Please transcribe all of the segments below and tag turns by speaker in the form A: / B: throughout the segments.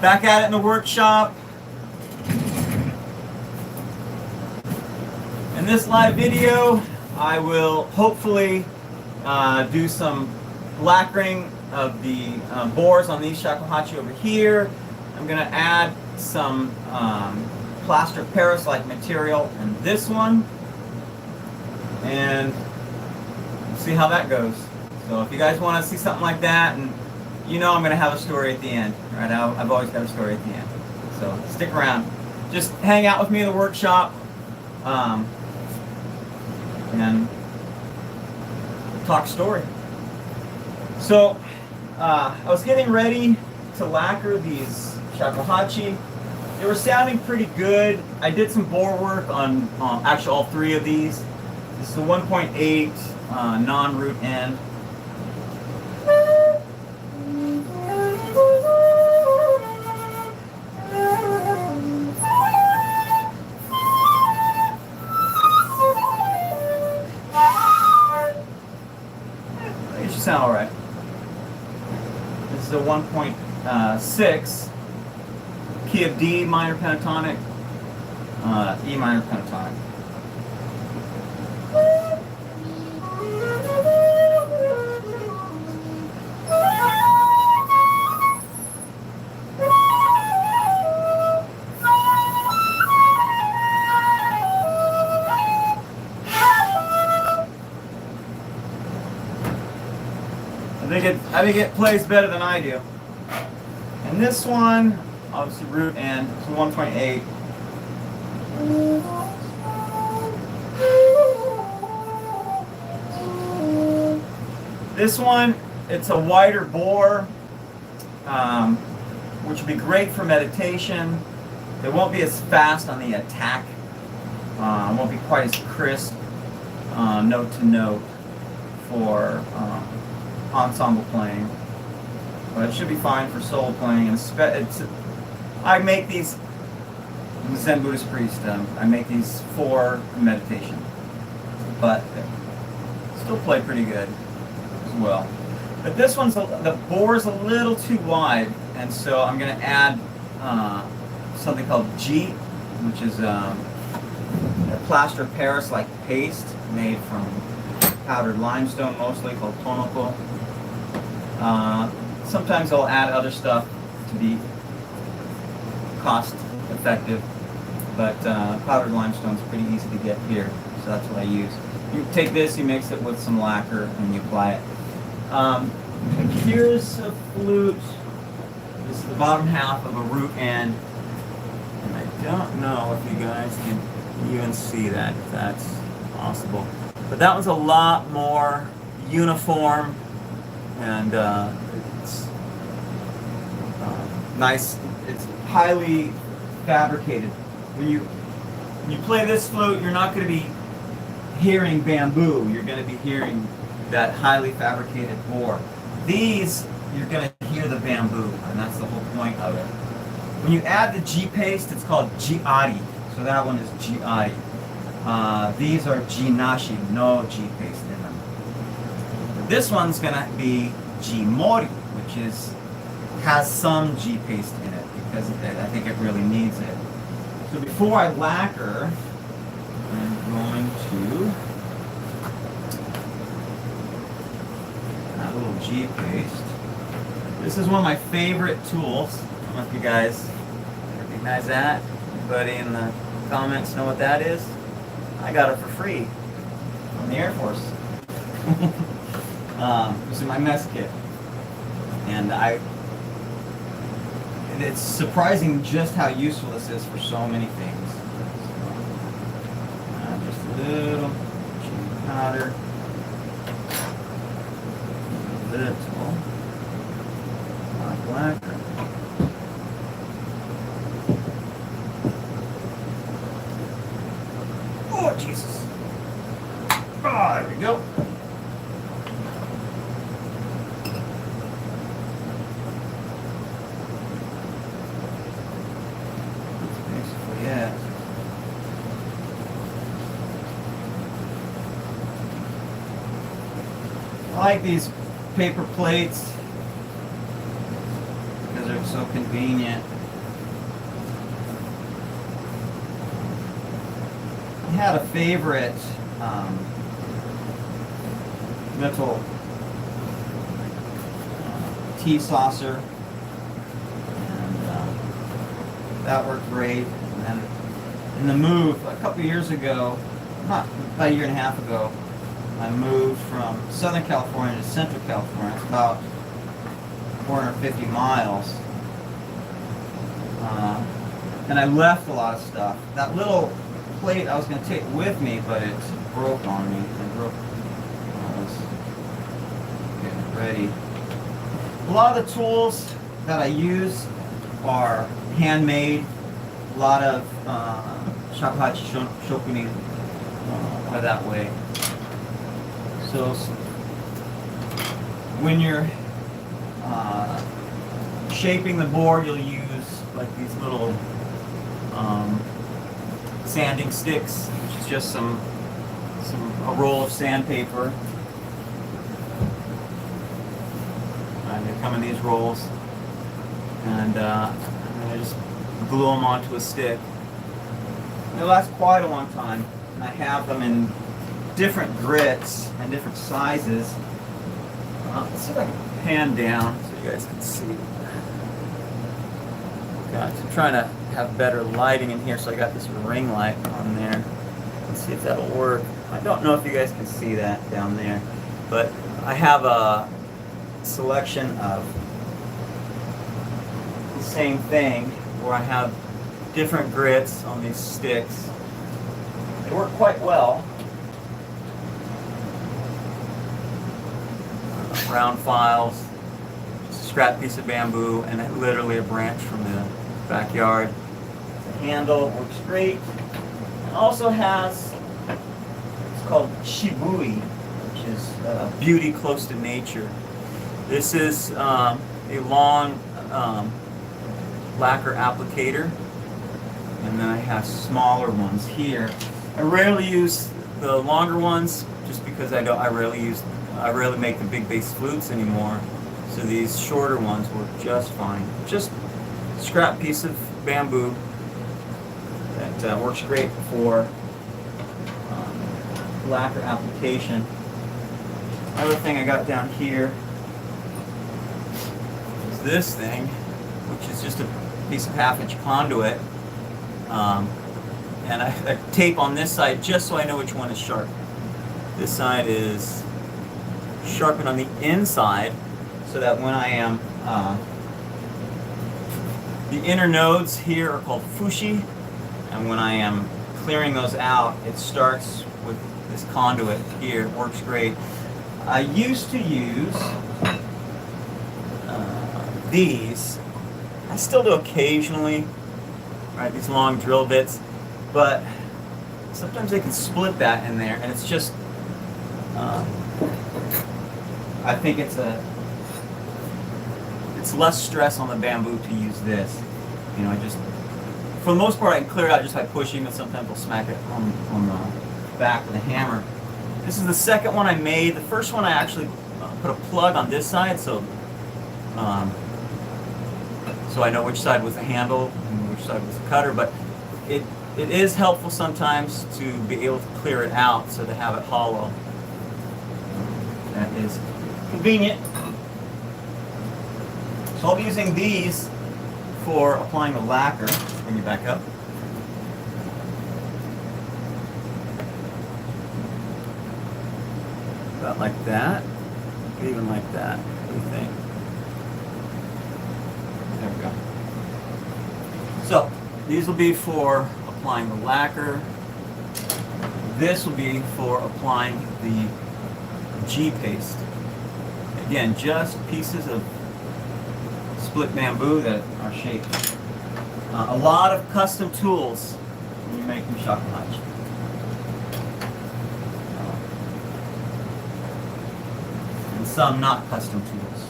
A: Back at it in the workshop. In this live video, I will hopefully do some lacquering of the bores on these shakuhachi over here. I'm going to add some plaster of Paris-like material in this one, and see how that goes. So if you guys want to see something like that, and you know I'm going to have a story at the end, right? I've always got a story at the end. So stick around. Just hang out with me in the workshop, and talk story. So I was getting ready to lacquer these shakuhachi. They were sounding pretty good. I did some bore work on actually all three of these. This is the 1.8 non-root end. It should sound all right. This is a 1.6 key of D minor pentatonic, E minor pentatonic. I think it plays better than I do. And this one, obviously root end, it's 1.8. This one, it's a wider bore, which would be great for meditation. It won't be as fast on the attack. It won't be quite as crisp note to note for ensemble playing, but it should be fine for solo playing. And I make these, I'm a Zen Buddhist priest. I make these for meditation, but still play pretty good as well. But this one's the bore is a little too wide, and so I'm going to add something called G, which is a plaster of Paris like paste made from powdered limestone, mostly, called tonoko. Sometimes I'll add other stuff to be cost effective, but powdered limestone is pretty easy to get here, so that's what I use. You take this, you mix it with some lacquer, and you apply it. Here's a flute. This is the bottom half of a root end, and I don't know if you guys can even see that, if that's possible. But that one's a lot more uniform, and it's nice. It's highly fabricated. When you play this flute, you're not going to be hearing bamboo. You're going to be hearing that highly fabricated bore. These, you're going to hear the bamboo, and that's the whole point of it. When you add the G paste, it's called G-ari. So that one is G-ari. These are G-nashi, no G paste in them. This one's going to be Jimori, which has some G paste in it, because I think it really needs it. So before I lacquer, I'm going to add a little G paste. This is one of my favorite tools. I don't know if you guys recognize that. Anybody in the comments know what that is? I got it for free from the Air Force. It was in my mess kit, and it's surprising just how useful this is for so many things. Just a little powder, a little lacquer. Oh, Jesus. Oh, there we go. Yeah. I like these paper plates because they're so convenient. I had a favorite little tea saucer, and that worked great. And then in the move a couple years ago, not about a year and a half ago, I moved from Southern California to Central California. It's about 450 miles. And I left a lot of stuff. That little plate I was going to take with me, but it broke on me. It broke when I was getting ready. A lot of the tools that I use are handmade. A lot of shakuhachi shokunin are that way. So when you're shaping the board, you'll use like these little sanding sticks, which is just a roll of sandpaper. And they come in these rolls, and I just glue them onto a stick. They last quite a long time, and I have them in different grits and different sizes. Let's see if I can pan down so you guys can see. Got to trying to have better lighting in here, so I got this ring light on there. Let's see if that'll work. I don't know if you guys can see that down there, but I have a selection of the same thing where I have different grits on these sticks. They work quite well. Round files, just a scrap piece of bamboo, and literally a branch from the backyard. The handle works great. It also has, it's called shibui, which is beauty close to nature. This is a long lacquer applicator, and then I have smaller ones here. I rarely use the longer ones just because I rarely make the big bass flutes anymore. So these shorter ones work just fine. Just a scrap piece of bamboo that works great for lacquer application. Another thing I got down here is this thing, which is just a piece of 1/2-inch conduit. And I tape on this side just so I know which one is sharp. This side is sharpened on the inside so that when I am the inner nodes here are called fushi, and when I am clearing those out, it starts with this conduit here. It works great. I used to use these. I still do occasionally, right? These long drill bits, but sometimes they can split that in there, and it's just I think it's less stress on the bamboo to use this. You know, for the most part, I can clear it out just by pushing, but sometimes I'll smack it on the back with a hammer. This is the second one I made. The first one I actually put a plug on this side, so I know which side was the handle and which side was the cutter, but it is helpful sometimes to be able to clear it out, so to have it hollow. That is convenient. So I'll be using these for applying the lacquer. Bring you back up. About like that. Even like that. What do you think? There we go. So these will be for applying the lacquer. This will be for applying the G paste. Again, just pieces of split bamboo that are shaped. A lot of custom tools when you're making shakuhachi. And some not custom tools.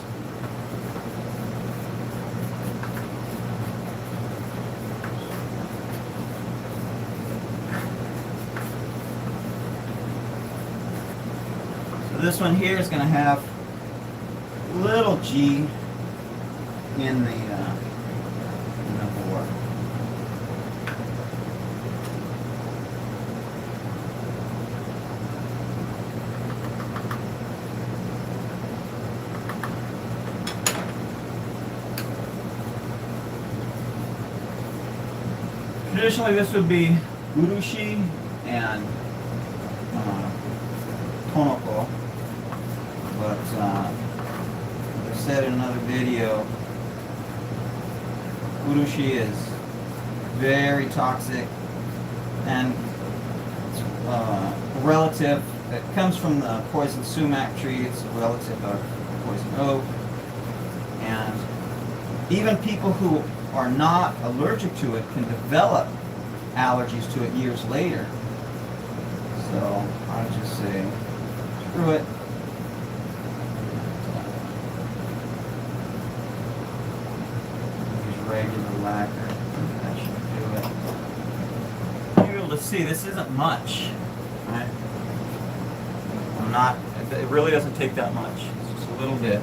A: So this one here is going to have little G in the Traditionally, this would be urushi and tonoko, but as I said in another video, urushi is very toxic and it's a relative. It comes from the poison sumac tree. It's a relative of poison oak, and even people who are not allergic to it can develop allergies to it years later. So I would just say, screw it. Use regular lacquer. That should do it. You'll be able to see this isn't much, right? It really doesn't take that much. It's just a little bit.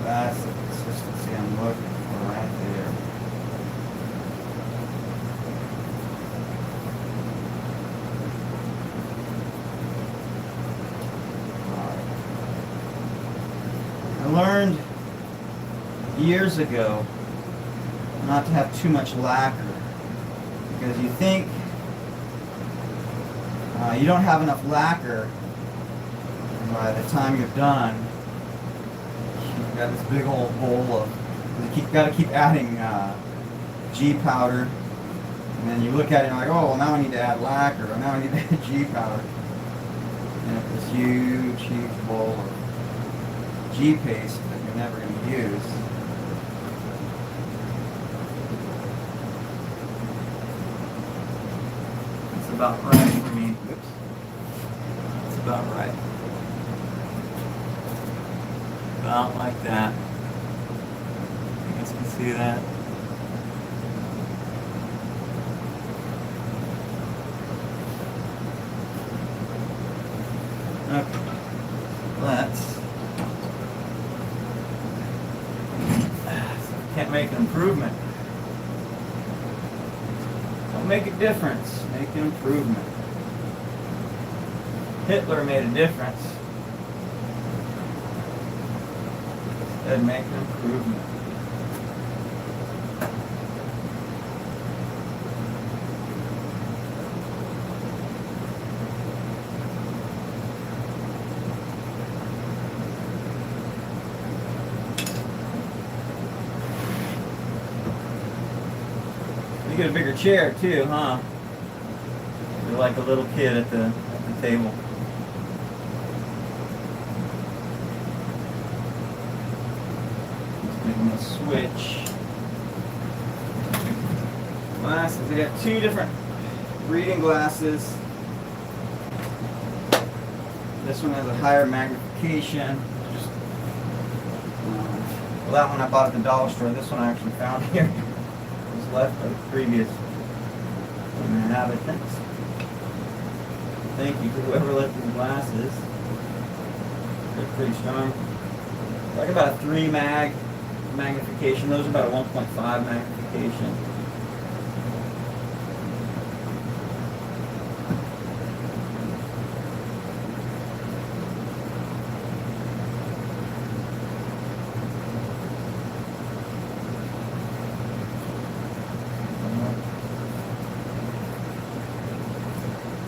A: That's the consistency I'm looking for right there. I learned years ago not to have too much lacquer, because you think you don't have enough lacquer, and by the time you're done, you've got this big old bowl of, you got to keep adding G powder, and then you look at it and you're like, oh, well, now I need to add lacquer, or now I need to add G powder. And it's this huge, huge bowl of G paste that you're never going to use. That's about right for me. Oops. That's about right. About like that. You guys can see that. Okay. Let's. Can't make an improvement. Don't make a difference. Make an improvement. Hitler made a difference. Instead, make an improvement. You get a bigger chair too, huh? You're like a little kid at the table. I'm gonna switch glasses. I got two different reading glasses. This one has a higher magnification. Well, that one I bought at the dollar store. This one I actually found here. It was left by the previous inhabitants. Thank you to whoever left these glasses. They're pretty strong. Like about a 3 magnification. Those are about a 1.5 magnification.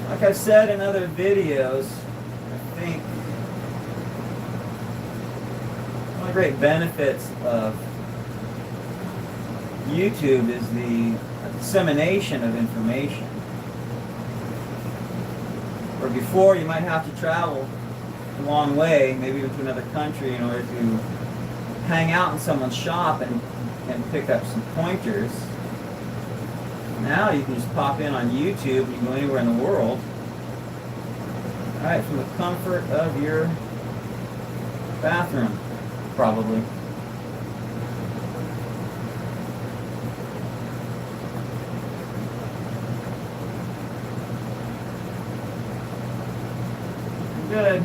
A: Like I've said in other videos, I think one of the great benefits of YouTube is the dissemination of information. Where before you might have to travel a long way, maybe even to another country, in order to hang out in someone's shop and pick up some pointers. Now you can just pop in on YouTube, you can go anywhere in the world, Alright, from the comfort of your bathroom, probably. Good.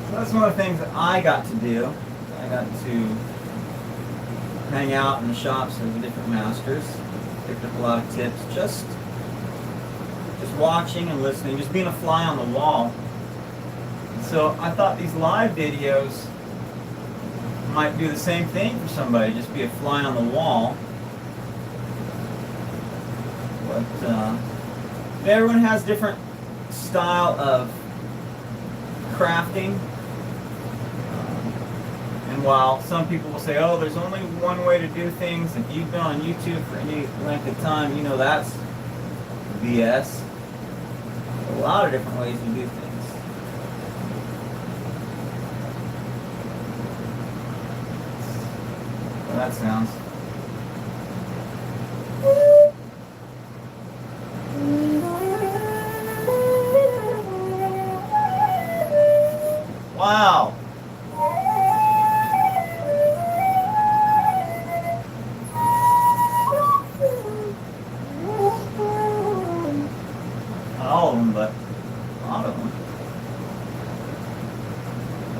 A: So that's one of the things that I got to do. I got to hang out in the shops of the different masters. Picked up a lot of tips. Just watching and listening, just being a fly on the wall. So I thought these live videos might do the same thing for somebody, just be a fly on the wall. But everyone has different style of crafting. And while some people will say, oh, there's only one way to do things, if you've been on YouTube for any length of time, you know that's BS. A lot of different ways to do things. Well, that sounds. Wow. All of them, but a lot of them.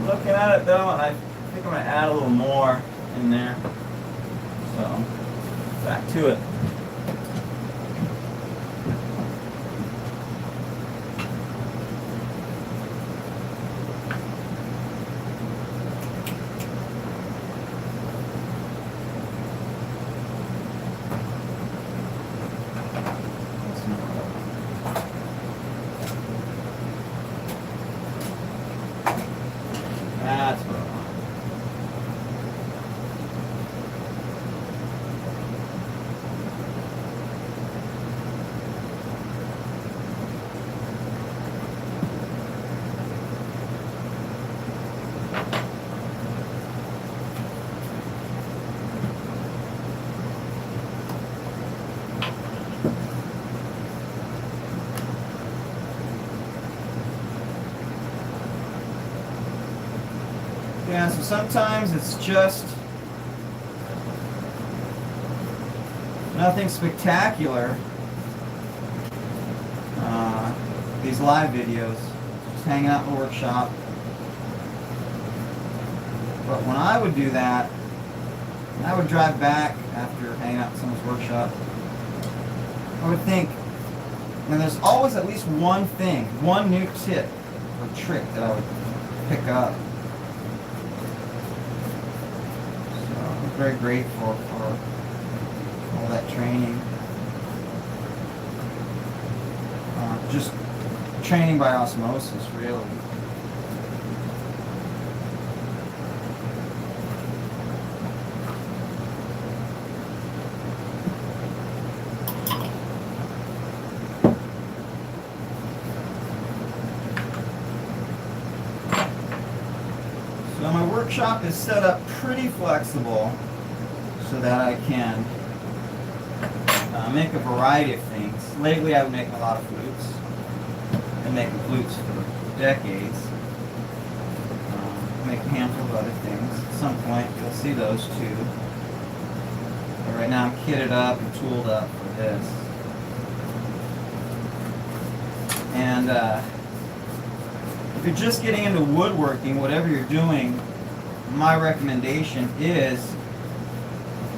A: Looking at it though, I think I'm going to add a little more in there. So, back to it. That's what I want. Yeah, so sometimes it's just nothing spectacular. These live videos, just hanging out in the workshop. But when I would do that, I would drive back after hanging out in someone's workshop, I would think, and there's always at least one thing, one new tip or trick that I would pick up. Very grateful for all that training. Just training by osmosis, really. So my workshop is set up pretty flexible, so that I can make a variety of things. Lately I've been making a lot of flutes. I've been making flutes for decades. I make a handful of other things. At some point you'll see those too. But right now I'm kitted up and tooled up for this. And if you're just getting into woodworking, whatever you're doing, my recommendation is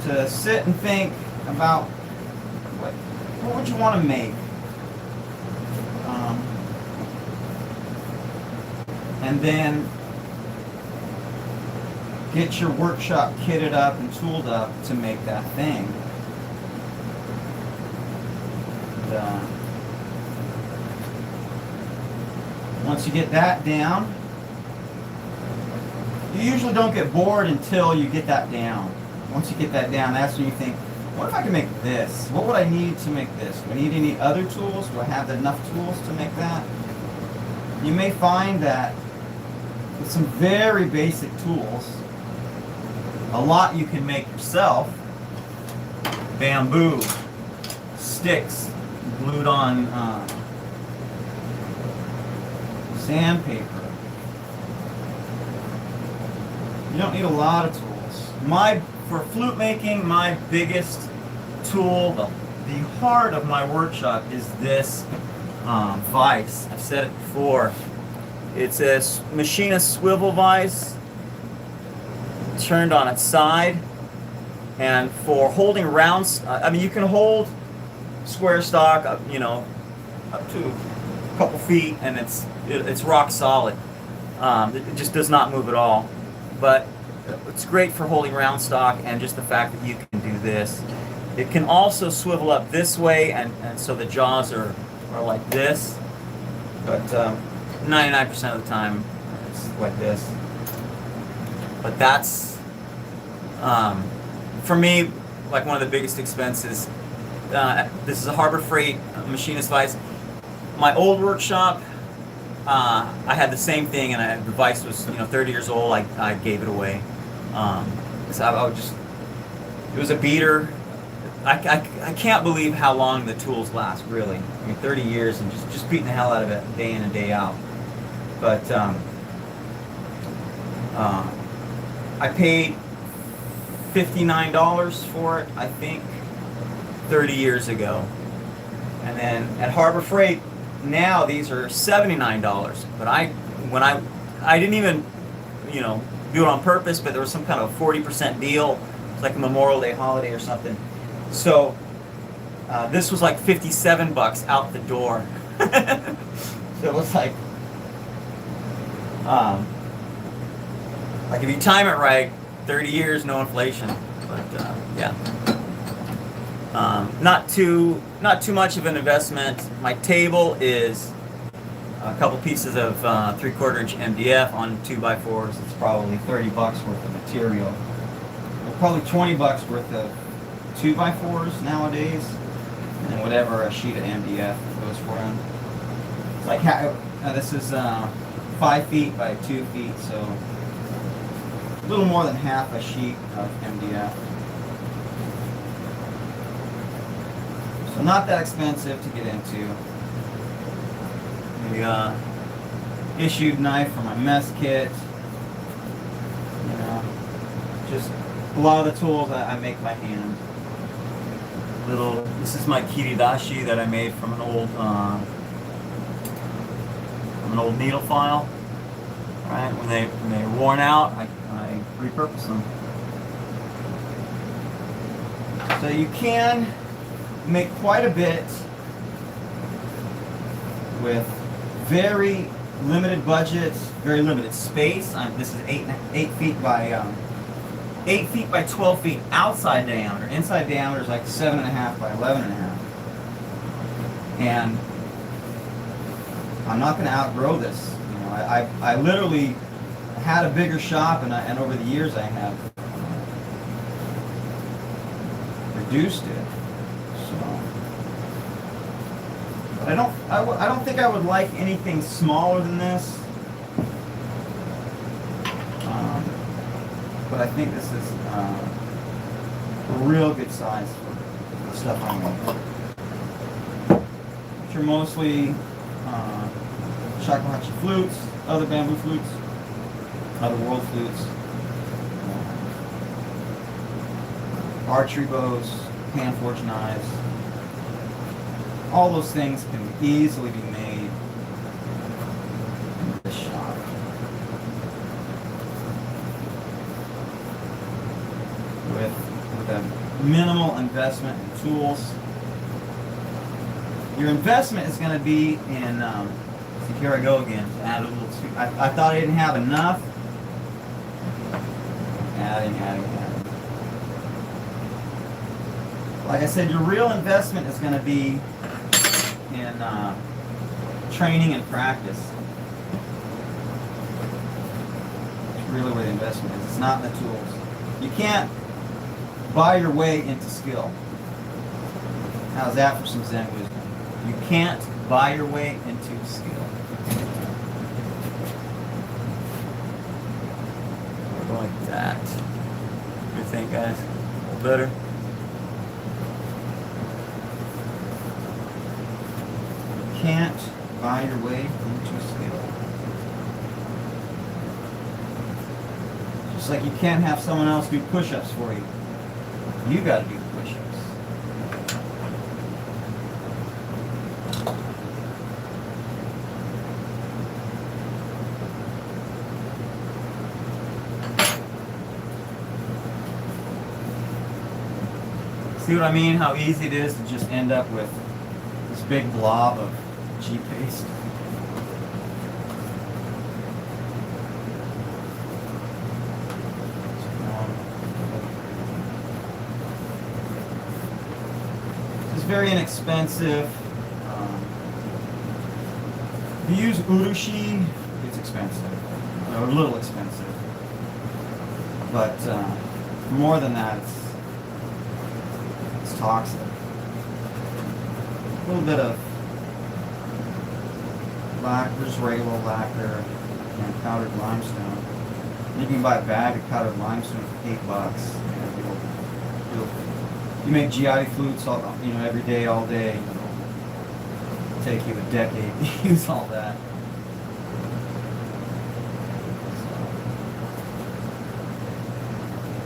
A: to sit and think about what would you want to make, and then get your workshop kitted up and tooled up to make that thing. And, once you get that down, you usually don't get bored until you get that down. Once you get that down, that's when you think, what if I can make this? What would I need to make this? Do I need any other tools? Do I have enough tools to make that? You may find that with some very basic tools, a lot you can make yourself. Bamboo, sticks, glued on Sandpaper. You don't need a lot of tools. For flute making, my biggest tool, the heart of my workshop is this vise. I've said it before. It's a machinist swivel vise turned on its side, and for holding rounds, I mean, you can hold square stock up, you know, up to a couple feet, and it's rock solid. It just does not move at all. But it's great for holding round stock, and just the fact that you can do this. It can also swivel up this way, and so the jaws are like this. But 99% of the time, it's like this. But that's, for me, like one of the biggest expenses. This is a Harbor Freight machinist vise. My old workshop, I had the same thing, and the vise was 30 years old. I gave it away. So I would just, it was a beater. I can't believe how long the tools last, really. I mean, 30 years and just beating the hell out of it day in and day out. But I paid $59 for it, I think, 30 years ago. And then at Harbor Freight, now these are $79. But I didn't even, do it on purpose, but there was some kind of 40% deal. It's like a Memorial Day holiday or something. So this was like $57 out the door. So it was like if you time it right, 30 years, no inflation. But yeah, not too much of an investment. My table is a couple pieces of 3/4 inch MDF on 2x4s. It's probably $30 worth of material. Well, probably $20 worth of 2x4s nowadays, and whatever a sheet of MDF goes for them. It's like this is 5 feet by 2 feet, so a little more than half a sheet of MDF. So not that expensive to get into. The issued knife for my mess kit. Just a lot of the tools I make by hand. This is my ikigaeshi that I made from an old needle file. Right, when they're worn out, I repurpose them. So you can make quite a bit with very limited budgets, very limited space. This is 8 feet by 8 feet by 12 feet outside diameter. Inside diameter is like 7.5 by 11.5. And I'm not going to outgrow this. I literally had a bigger shop, and over the years I have reduced it. But I don't think I would like anything smaller than this. But I think this is a real good size for the stuff I make. Which are mostly Shakuhachi flutes, other bamboo flutes, other world flutes, archery bows, hand forged knives. All those things can easily be made in this shop. With a minimal investment in tools. Your investment is going to be in, see, here I go again, to add a little, I thought I didn't have enough. Adding. Like I said, your real investment is going to be in training and practice. It's really where the investment is. It's not in the tools. You can't buy your way into skill. How's that for some Zen wisdom? You can't buy your way into skill. We're going like that. What do you think, guys? A little better? Can't buy your way into skill. Just like you can't have someone else do push-ups for you. You gotta do the push-ups. See what I mean? How easy it is to just end up with this big blob of G paste. It's very inexpensive. If you use urushi, it's expensive, or a little expensive. But more than that, it's toxic. A little bit of lacquer, Israeli lacquer, and powdered limestone. You can buy a bag of powdered limestone for $8. You make giatti flutes, every day, all day. It'll take you a decade to use all that.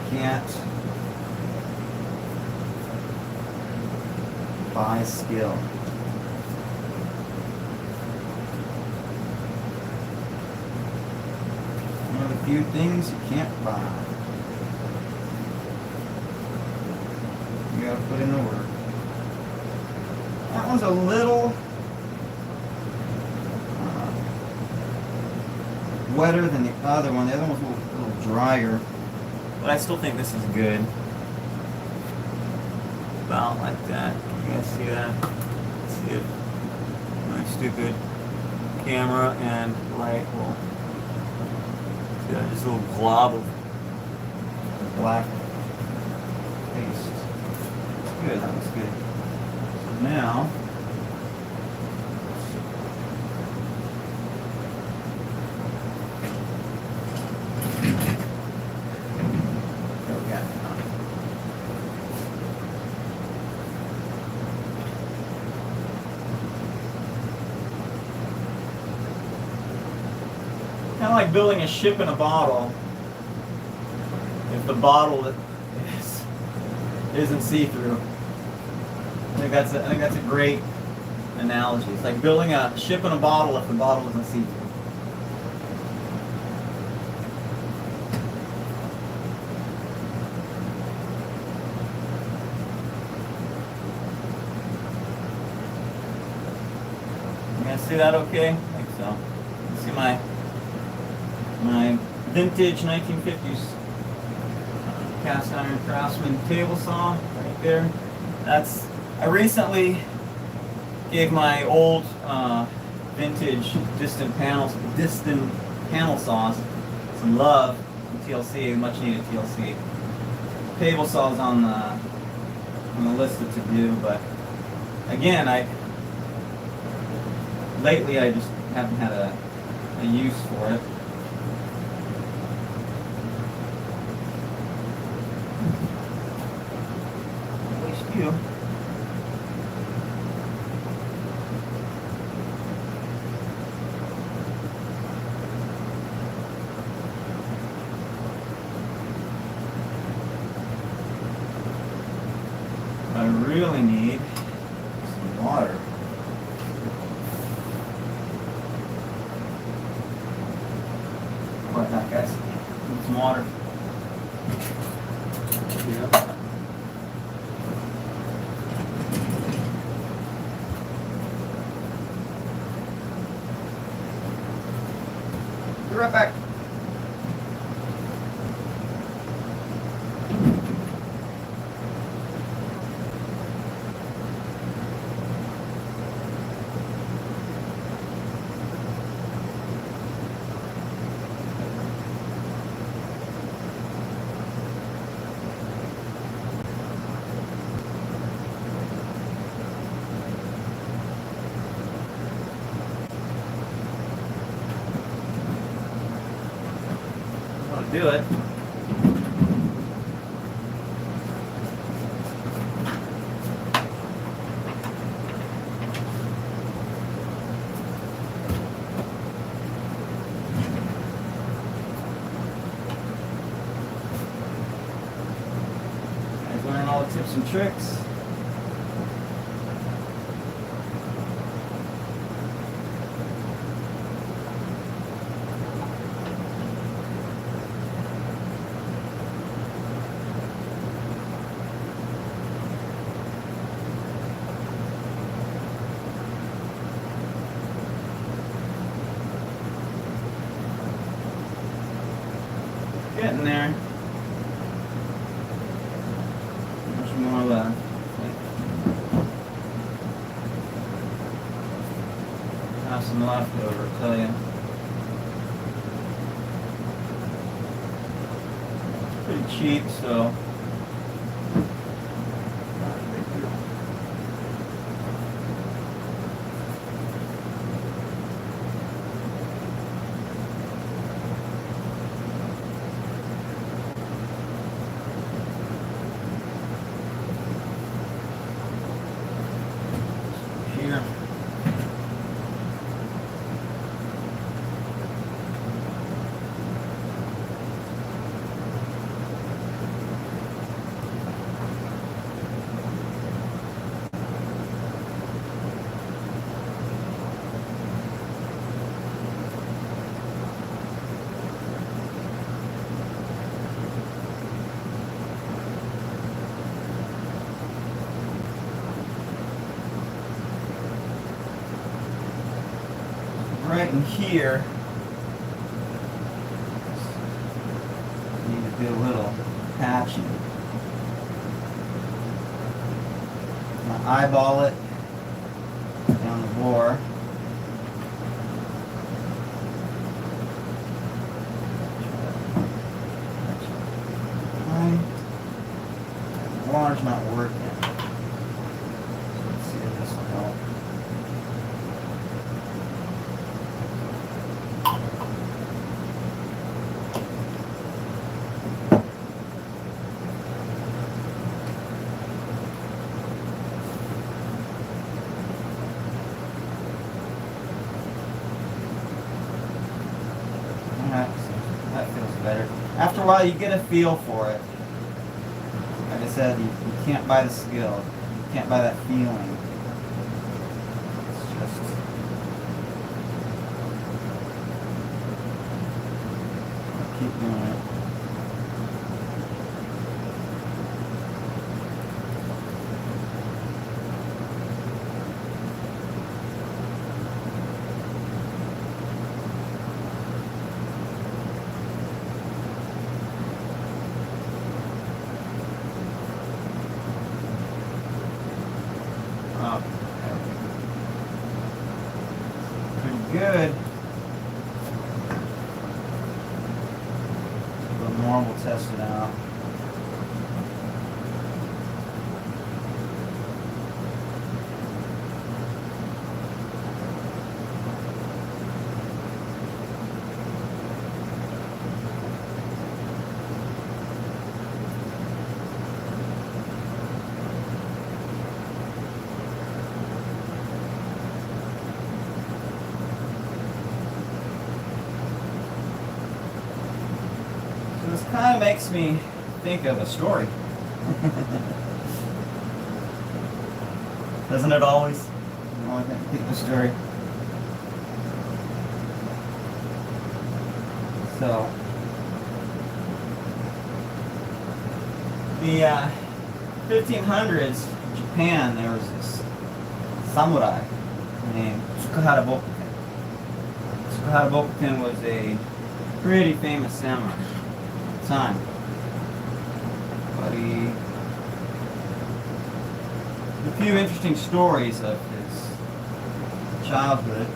A: Can't buy skill. One of the few things you can't buy. You gotta put in the work. That one's a little wetter than the other one. The other one's a little drier. But I still think this is good. About like that. You guys see that? Let's see it. My stupid camera and light will see that, just a little glob of black paste. Good, that looks good. So now kind of like building a ship in a bottle. If the bottle isn't see-through, I think that's a great analogy. It's like building a ship in a bottle if the bottle isn't see-through. You guys see that okay? I think so. You see my vintage 1950s cast iron Craftsman table saw right there. I recently gave my old vintage distant panel saws some love from TLC, much needed TLC. Table saws on the list of to do, but again, lately I just haven't had a use for it. You. I really need some water. What that, guys? Need some water. Yeah. Be right back. Do it. and tricks. Getting there. Much more left. Have some leftover, I tell you. Pretty cheap, so not a big deal. Here. Right in here, need to do a little patching. I'm gonna eyeball it down the bore. The water's not working. So let's see if this will help. That feels better. After a while, you get a feel for it. Like I said, you can't buy the skill. You can't buy that feeling. It's just keep doing it. Pretty good. A little more, we'll test it out. This kind of makes me think of a story. Doesn't it always? You know, I think of a story. So, the 1500s in Japan, there was this samurai named Tsukahara Bokuden. Tsukahara Bokuden was a pretty famous samurai at the time. But a few interesting stories of his childhood.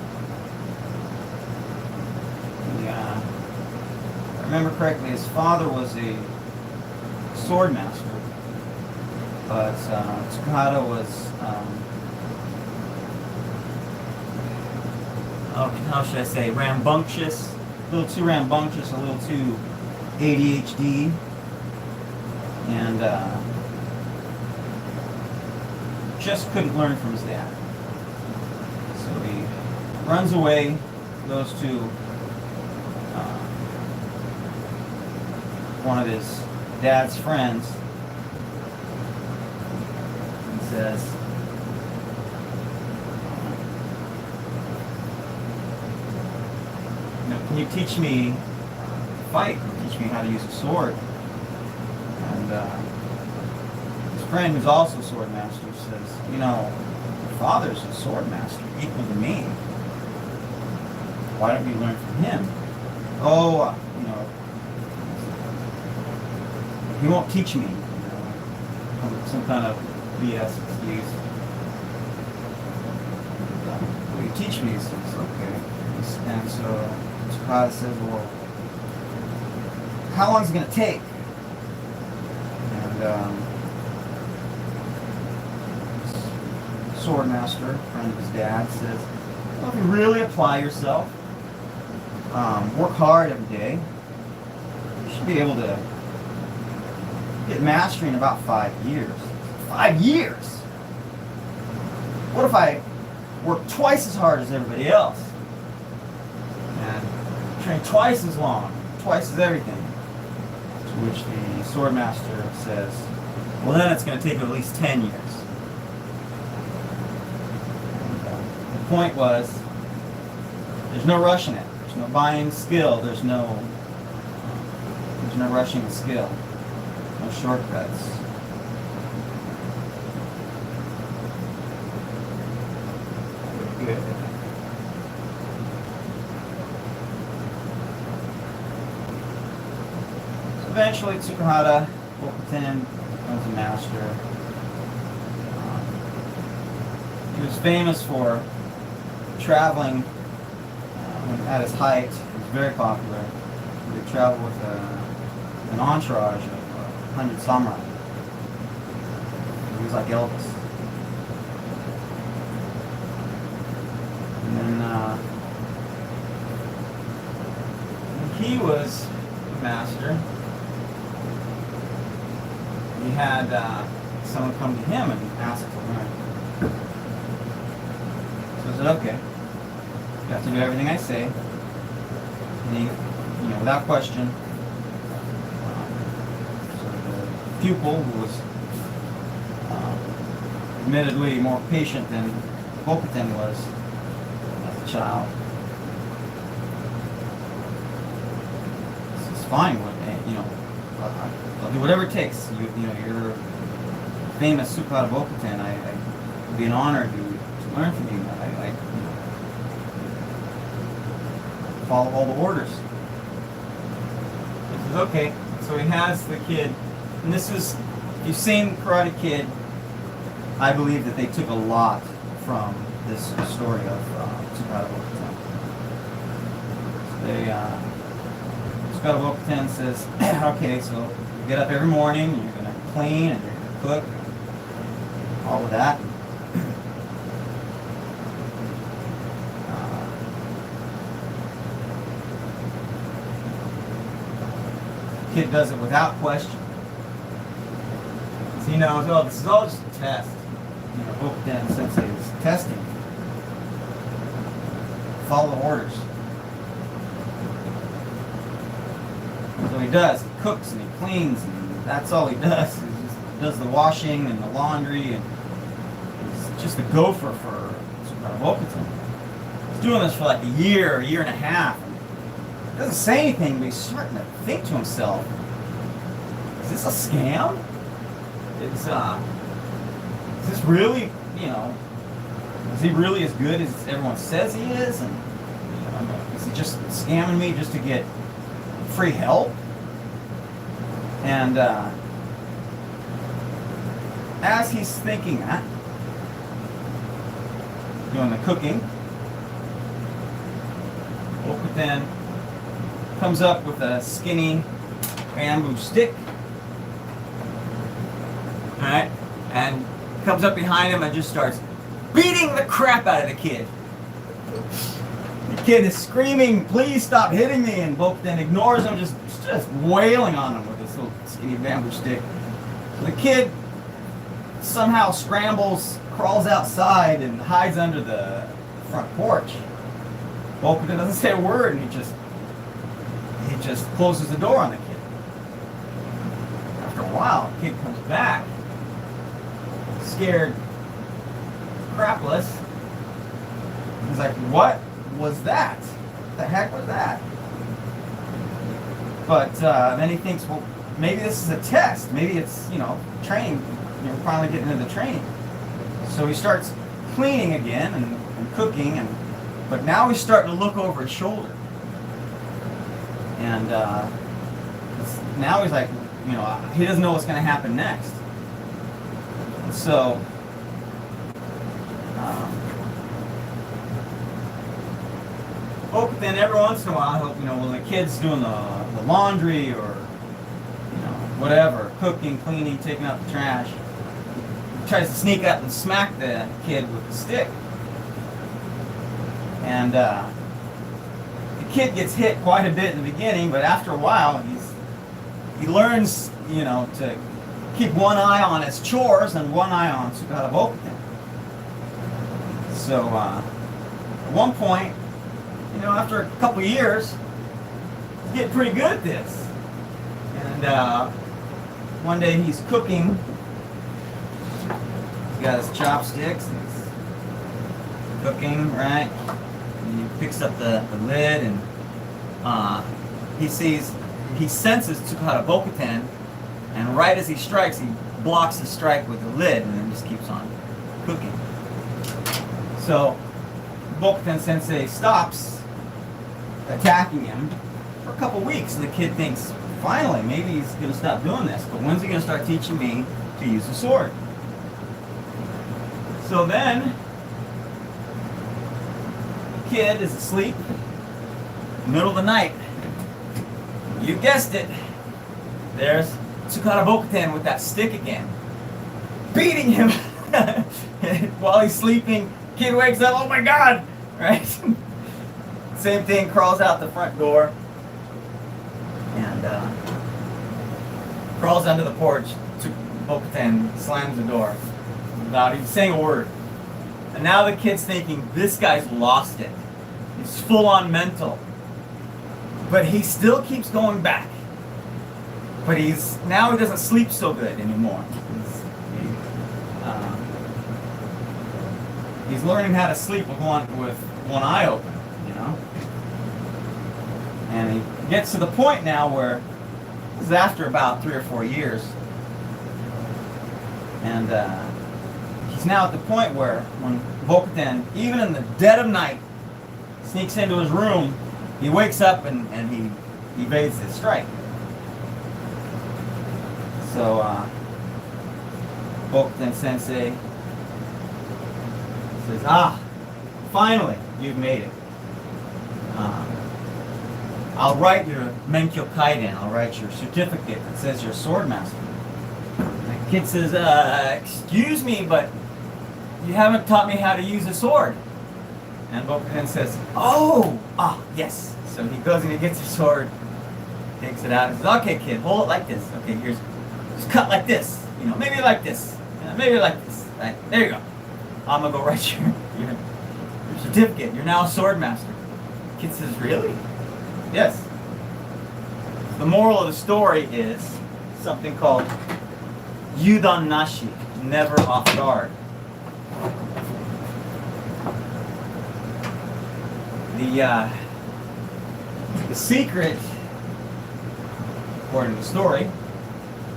A: If I remember correctly, his father was a sword master, but Tsukahara was, how should I say, rambunctious, a little too rambunctious, a little too ADHD, and just couldn't learn from his dad. So he runs away, goes to one of his dad's friends, says, can you teach me to fight? Can you teach me how to use a sword? And his friend, who's also a sword master, says, your father's a sword master, equal to me. Why don't you learn from him? Oh, he won't teach me. Some kind of BS excuse. Will you teach me? He says, okay. And so Tsukahara says, well, how long is it going to take? And sword master, friend of his dad, says, well, if you really apply yourself, work hard every day, you should be able to get mastery in about 5 years. 5 years? What if I work twice as hard as everybody else? And train twice as long, twice as everything? To which the sword master says, well, then it's going to take at least 10 years. And, the point was, there's no rushing it. There's no buying skill. There's no rushing the skill. No shortcuts. Good. So eventually, Tsukahara Bokuden becomes a master. He was famous for traveling at his height. He was very popular. He would travel with an entourage of 100 samurai. He was like Elvis. And then when he was a master, he had someone come to him and ask to learn. So I said, okay, you have to do everything I say. And he, without question, pupil, who was admittedly more patient than Bokuden was as a child. It's fine, I'll do whatever it takes. You're famous Tsukahara Bokuden. It'd be an honor to learn from you. I follow all the orders. He says, okay. So he has the kid. And this was, if you've seen Karate Kid, I believe that they took a lot from this story of Tsukahara Bokuden. Tsukahara Bokuden says, okay, so you get up every morning, you're going to clean and you're going to cook, all of that. Kid does it without question. So he knows, oh, this is all just a test. Bokuden Sensei is testing. Follow orders. So he does. He cooks and he cleans, and that's all he does. He just does the washing and the laundry, and he's just a gopher for Tsukahara Bokuden. He's doing this for like a year and a half. He doesn't say anything, but he's starting to think to himself, is this a scam? Is this really, is he really as good as everyone says he is? And is he just scamming me just to get free help? And as he's thinking that, doing the cooking, Bokuden comes up with a skinny bamboo stick, alright, and comes up behind him and just starts beating the crap out of the kid. The kid is screaming, please stop hitting me, and Bokuden ignores him, just wailing on him with this little skinny bamboo stick. So the kid somehow scrambles, crawls outside, and hides under the front porch. Bokuden doesn't say a word, and he just closes the door on the kid. After a while, the kid comes back, scared crapless. He's like, what was that? What the heck was that? But then he thinks, well, maybe this is a test. Maybe it's, training. You're finally getting into the training. So he starts cleaning again and cooking, but now he's starting to look over his shoulder. And now he's like, he doesn't know what's going to happen next. So then every once in a while, when the kid's doing the laundry or whatever, cooking, cleaning, taking out the trash, he tries to sneak up and smack the kid with the stick. And the kid gets hit quite a bit in the beginning, but after a while, he learns, to keep one eye on his chores and one eye on Tsukahara Bokuden. So at one point, after a couple years, he's getting pretty good at this. And one day he's cooking. He's got his chopsticks and he's cooking, right? And he picks up the lid and he senses Tsukahara Bokuden, and right as he strikes, he blocks the strike with the lid and then just keeps on cooking. So Bokuden Sensei stops attacking him for a couple weeks, and the kid thinks, finally, maybe he's going to stop doing this, but when's he going to start teaching me to use the sword? So then, the kid is asleep in the middle of the night. You guessed it. There's Tsukahara Bokuden with that stick again, beating him while he's sleeping. Kid wakes up, oh my god, right? Same thing, crawls out the front door and crawls under the porch. Bokuden slams the door without even saying a word. And now the kid's thinking, this guy's lost it. He's full on mental. But he still keeps going back. But now he doesn't sleep so good anymore. He's learning how to sleep with one eye open, And he gets to the point now where this is after about 3 or 4 years, and he's now at the point where when Bokuden, even in the dead of night, sneaks into his room, he wakes up and he evades his strike. So Bokuden Sensei says, finally, you've made it. I'll write your Menkyo Kaiden, I'll write your certificate that says you're a sword master. And the kid says, excuse me, but you haven't taught me how to use a sword. And Bokuden says, yes. So he goes and he gets his sword, takes it out, and says, okay kid, hold it like this. Okay, just cut like this. Maybe like this. Maybe like this. Right, there you go. I'm gonna go write your certificate. You're now a sword master. The kid says, really? Yes. The moral of the story is something called Yudan Nashi, never off guard. The secret, according to the story,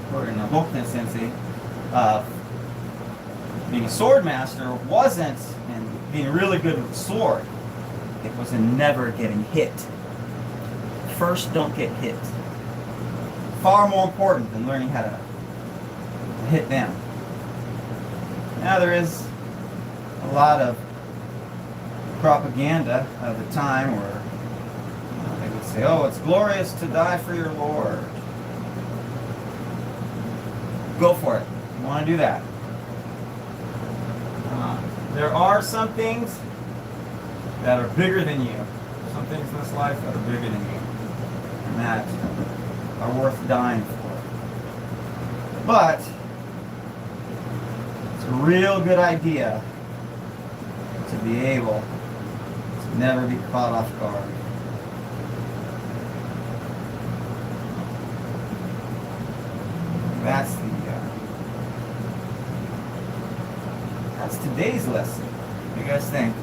A: according to Bokuden Sensei, being a sword master wasn't in being really good with the sword. It was in never getting hit. First, don't get hit. Far more important than learning how to hit them. Now there is a lot of propaganda of the time where they would say, oh, it's glorious to die for your Lord. Go for it. You want to do that. There are some things that are bigger than you. Some things in this life that are bigger than you. And that are worth dying for. But it's a real good idea to be able to never be caught off guard. lesson. What do you guys think?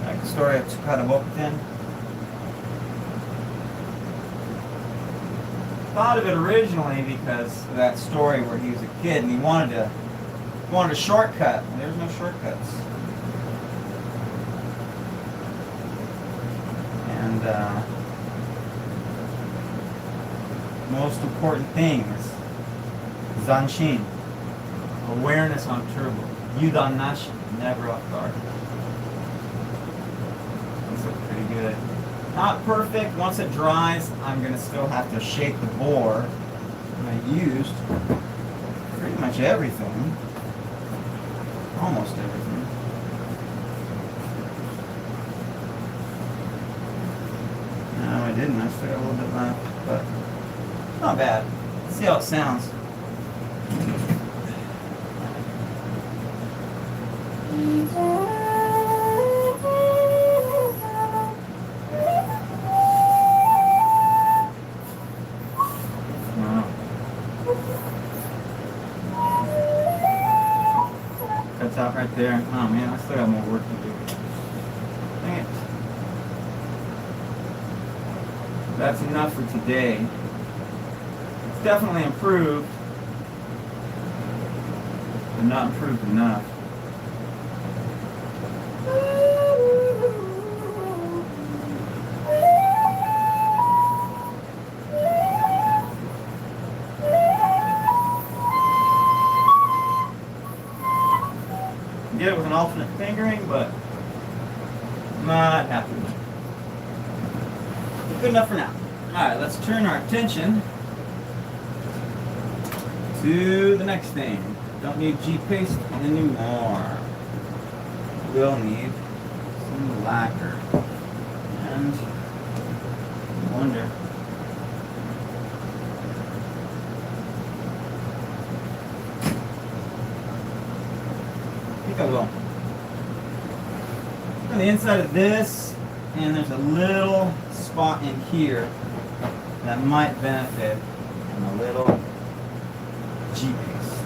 A: Like the story of Tsukahara Bokuden? Thought of it originally because of that story where he was a kid and he wanted a shortcut, and there's no shortcuts. And most important thing is zanshin, awareness on turbo. Yudan nashi, never off guard. These look pretty good. Not perfect. Once it dries, I'm going to still have to shape the bore. And I used pretty much everything. Almost everything. No, I didn't. I still got a little bit left, but not bad. Let's see how it sounds. Cuts out right there. Oh man, I still got more work to do. Dang it. That's enough for today. It's definitely improved, but not improved enough. Get it with an alternate fingering, but not happy with it. Good enough for now. Alright, let's turn our attention to the next thing. Don't need G-paste anymore. We'll need some lacquer. And I wonder. I think I will. On the inside of this, and there's a little spot in here that might benefit from a little G-paste.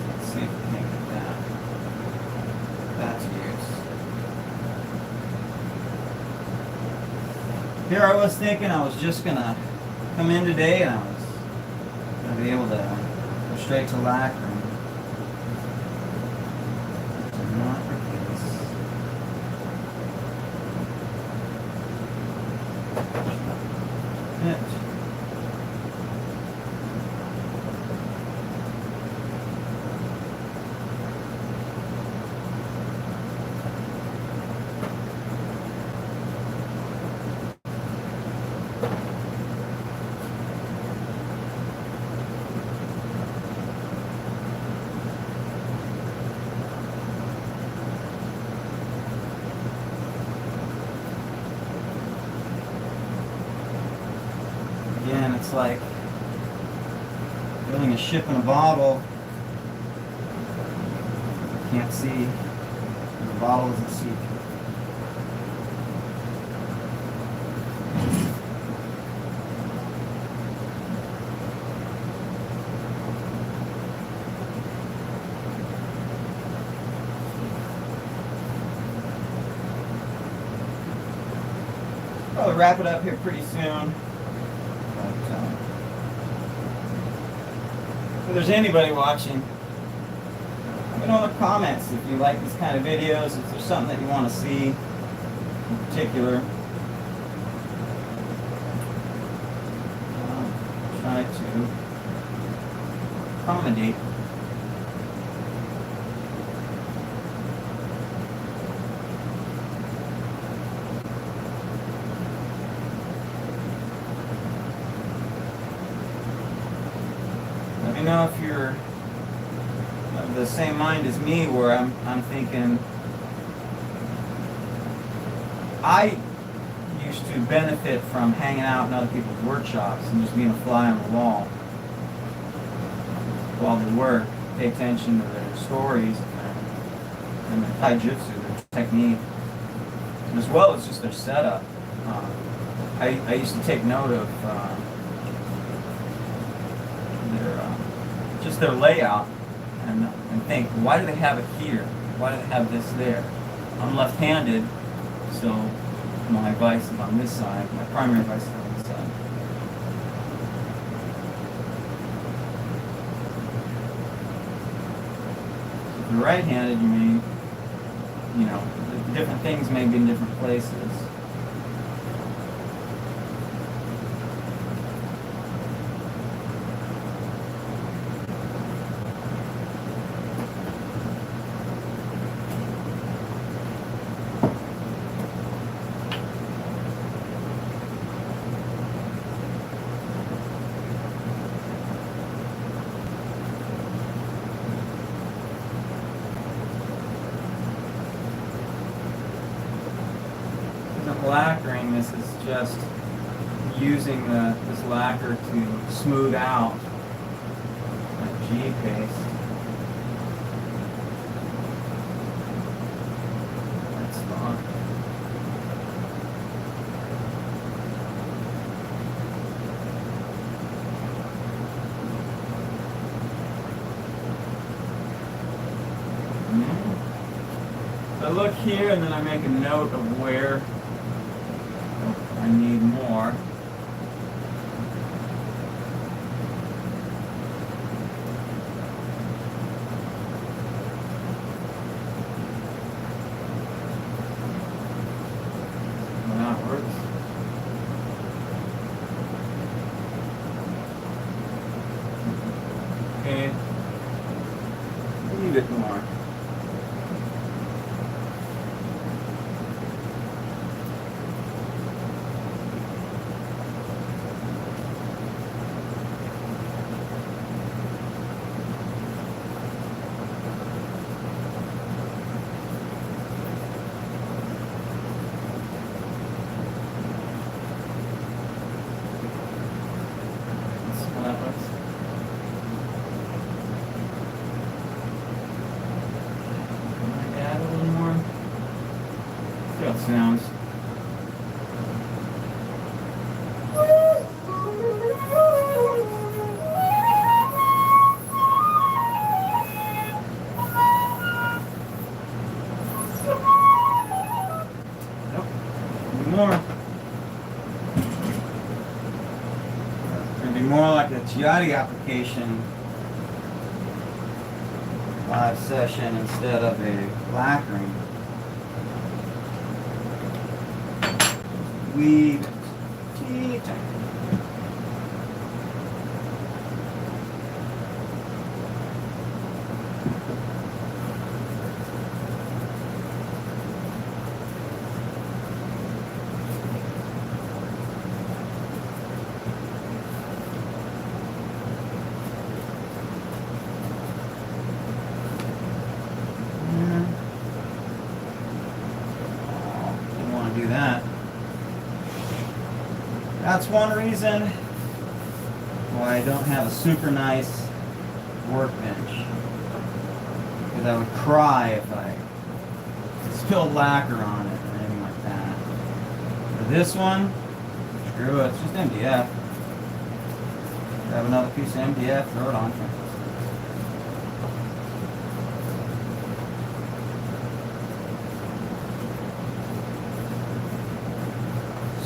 A: Let's see if we can get that to use. Here I was thinking I was just gonna come in today and I was gonna be able to go straight to lacquer. Not the case. It. Again, it's like building a ship in a bottle. You can't see, and the bottle doesn't see. I'll wrap it up here pretty soon. If there's anybody watching, let me know in the comments if you like these kind of videos, if there's something that you want to see in particular. Try to accommodate. Let me know if you're of the same mind as me, where I'm thinking I used to benefit from hanging out in other people's workshops and just being a fly on the wall while they work, pay attention to their stories and their taijutsu, their technique, and as well as just their setup. I used to take note of just their layout and think, why do they have it here? Why do they have this there? I'm left-handed, so my vise is on this side. My primary vise is on this side. If you're right-handed, you may, different things may be in different places. Lacquering, this is just using this lacquer to smooth out that G paste. That's fine. So I look here and then I make a note of where I need more. Well, that works. Okay. A little bit more. Sounds. Nope. More. It's going to be more like a Chiari application live session instead of a lacquering. Weave it. Don't want to do that. That's one reason why I don't have a super nice workbench. Because I would cry if I spilled lacquer on it or anything like that. For this one, screw it, it's just MDF. Grab another piece of MDF, throw it on.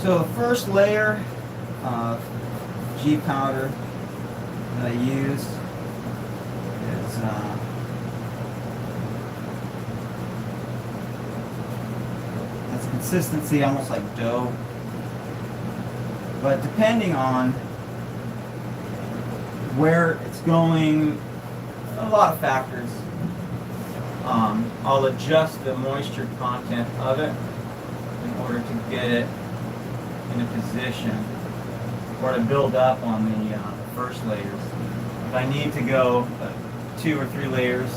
A: So the first layer of G powder that I use is has consistency almost like dough, but depending on where it's going, a lot of factors, I'll adjust the moisture content of it in order to get it in a position or to build up on the first layers. If I need to go 2 or 3 layers,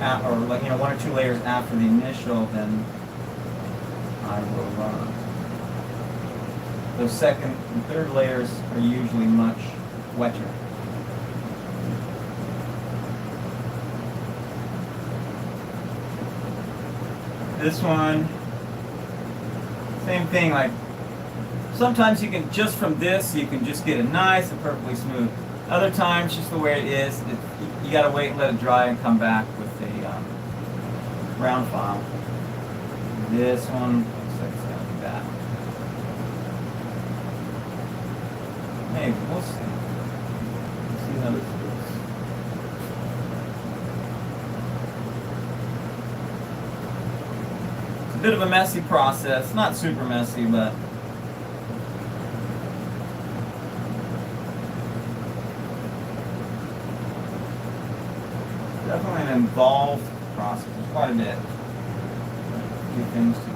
A: or 1 or 2 layers after the initial, then I will. Those second and third layers are usually much wetter. This one, same thing, like sometimes you can, just from this, you can just get it nice and perfectly smooth. Other times, just the way it is, you gotta wait and let it dry and come back with the round file. This one looks like it's gonna be bad. Maybe, we'll see. We'll see how this goes. It's a bit of a messy process, not super messy, but definitely an involved process. There's quite a bit. A few things to do.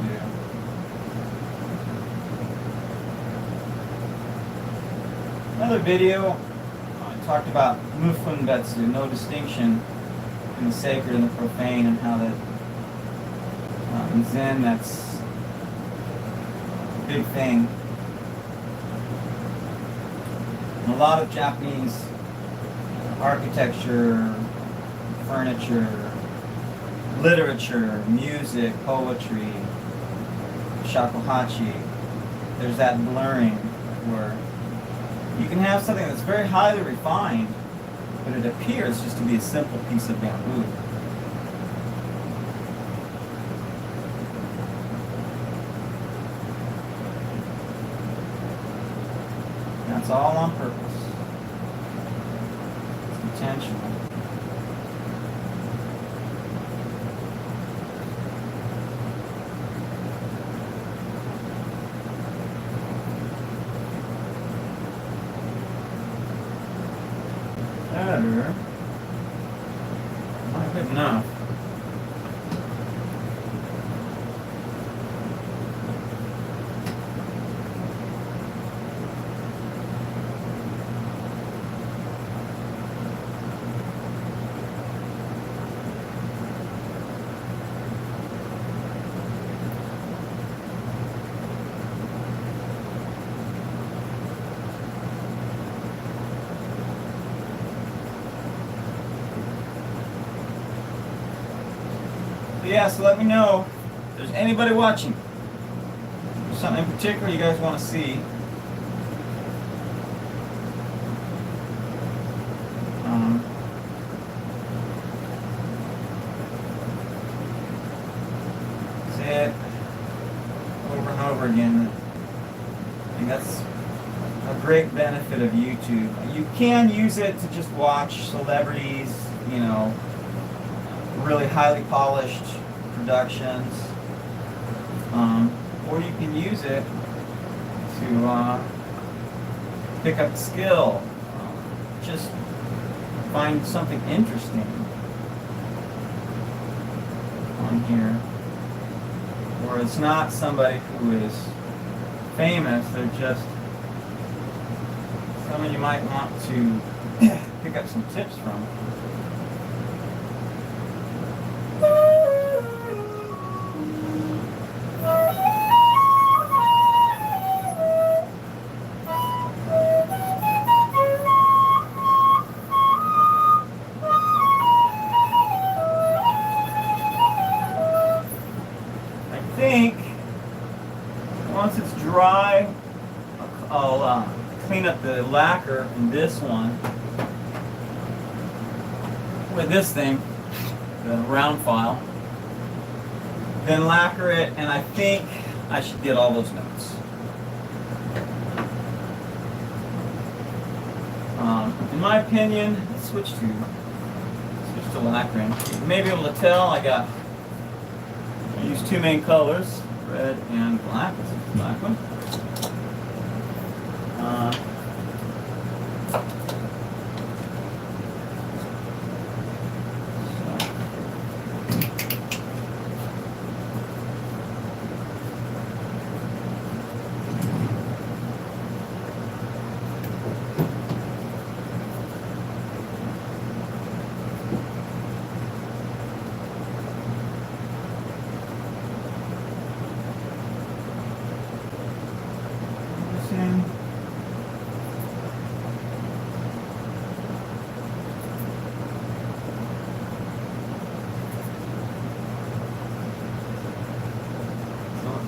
A: Another video, I talked about mufunbetsu, no distinction in the sacred and the profane, and how that in Zen that's a big thing. And a lot of Japanese architecture, furniture, literature, music, poetry, shakuhachi, there's that blurring where you can have something that's very highly refined, but it appears just to be a simple piece of bamboo. That's all on purpose. It's intentional. Better. Not good enough. Yeah, so let me know if there's anybody watching. If there's something in particular you guys want to see. Say it over and over again. I think that's a great benefit of YouTube. You can use it to just watch celebrities, you know, really highly polished productions, or you can use it to pick up a skill, just find something interesting on here, where it's not somebody who is famous, they're just someone you might want to pick up some tips from. I think once it's dry, I'll clean up the lacquer in this one with this thing, the round file, then lacquer it, and I think I should get all those notes. In my opinion, let's switch to lacquering. You may be able to tell I use two main colors, red and black. This is the black one.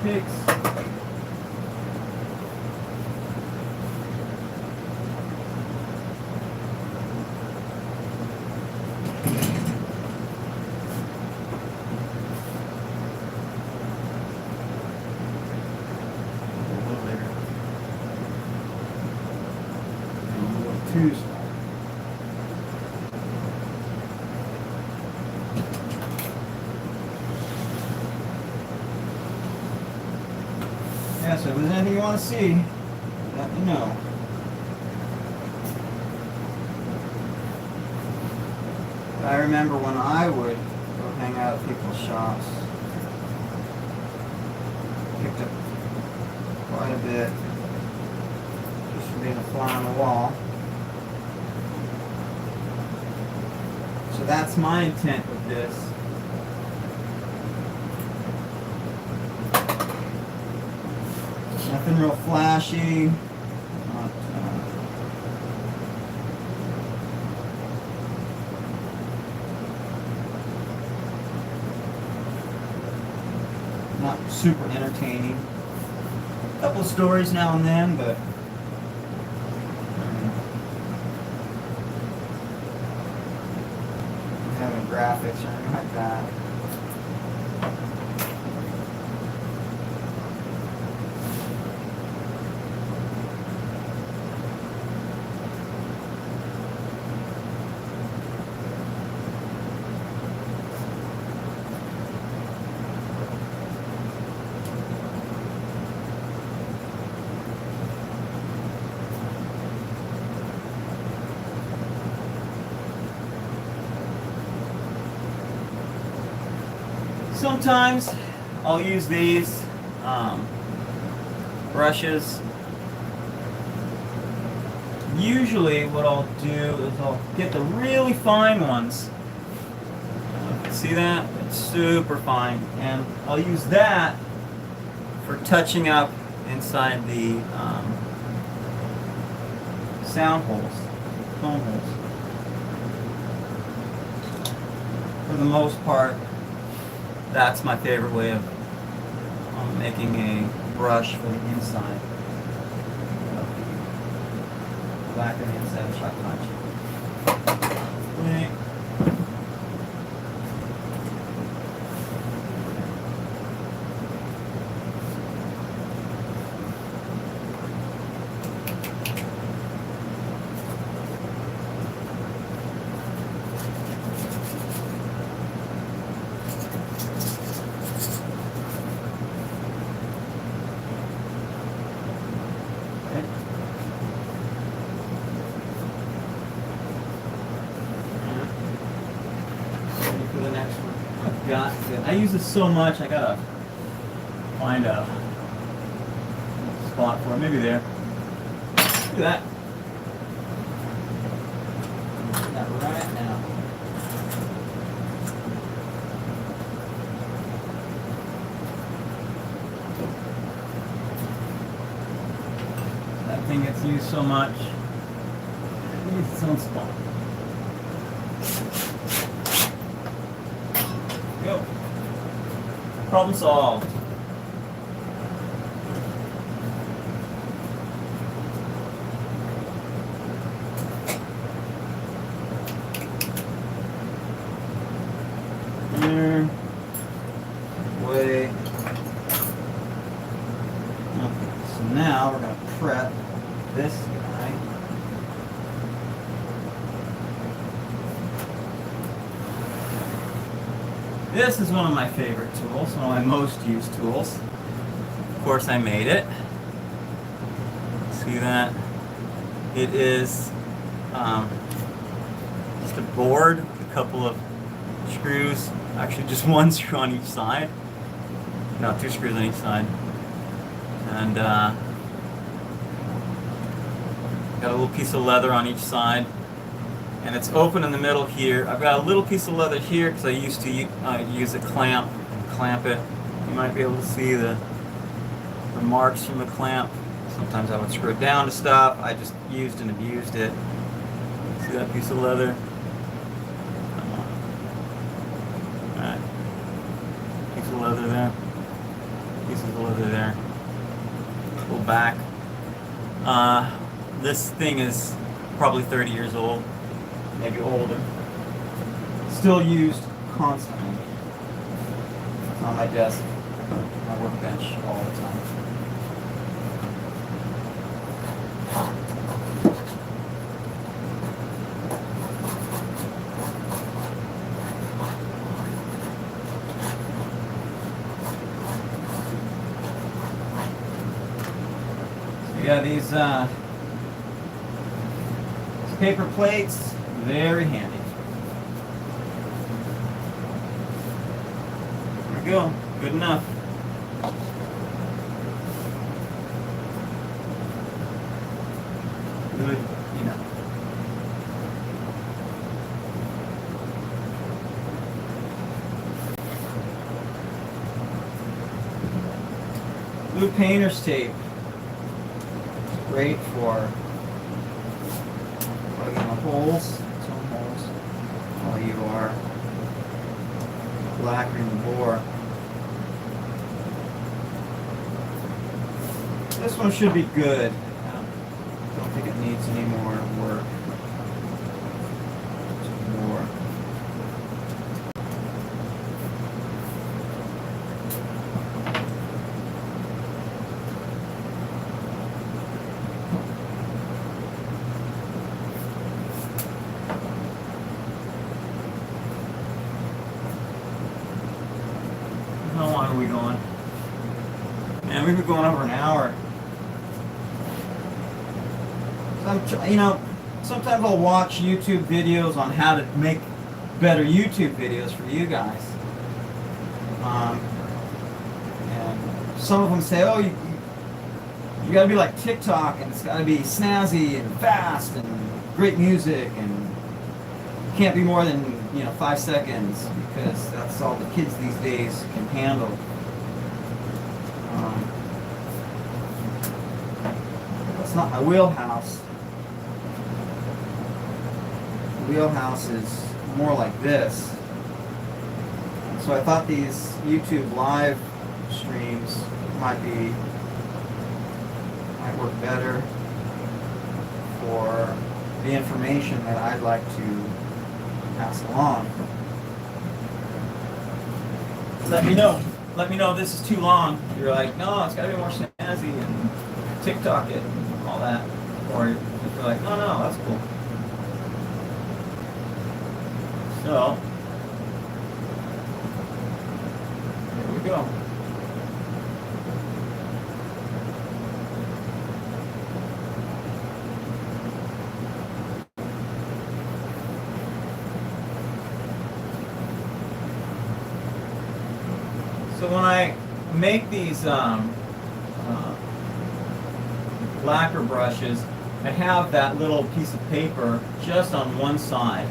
A: Pigs. Yeah, so if there's anything you want to see, let me know. I remember when I would go hang out at people's shops, picked up quite a bit just from being a fly on the wall. So that's my intent with this. Nothing real flashy. Not super entertaining. A couple of stories now and then, but having graphics or anything like that. Sometimes I'll use these brushes. Usually what I'll do is I'll get the really fine ones. See that? It's super fine. And I'll use that for touching up inside the sound holes, phone holes. For the most part, that's my favorite way of making a brush for the inside of the back of the inside of the shakuhachi. I use this so much, I gotta find a spot for it. Maybe there. Look at that. That right now. That thing gets used so much. It needs its own spot. Go. Problem solved. There. Way. Okay, so now we're going to prep this guy. This is one of my favorite tools, one of my most used tools. Of course, I made it. See that? It is just a board with a couple of screws, actually just one screw on each side. No, 2 screws on each side. And got a little piece of leather on each side. And it's open in the middle here. I've got a little piece of leather here because I used to use a clamp and clamp it. You might be able to see the marks from the clamp. Sometimes I would screw it down to stop. I just used and abused it. See that piece of leather? Alright. Piece of leather there. Pieces of leather there. Pull back. This thing is probably 30 years old. Maybe older. Still used constantly. It's on my desk, my workbench all the time. Yeah, these paper plates, very handy. There we go, good enough. Good enough. Blue painter's tape. Great for plugging the holes, some holes, while you are lacquering the bore. This one should be good. I don't think it needs any more work. Just more. How long are we going? Man, we've been going over an hour. You know, sometimes I'll watch YouTube videos on how to make better YouTube videos for you guys. And some of them say, oh, you gotta be like TikTok, and it's gotta be snazzy and fast and great music, and can't be more than 5 seconds, because that's all the kids these days can handle. That's not my wheelhouse. The wheelhouse is more like this. So I thought these YouTube live streams might work better for the information that I'd like to pass along. Let me know. Let me know if this is too long. You're like, no, it's got to be more snazzy and TikTok it and all that. Or if you're like, no, that's cool. So, here we go. So when I make these lacquer brushes, I have that little piece of paper just on one side.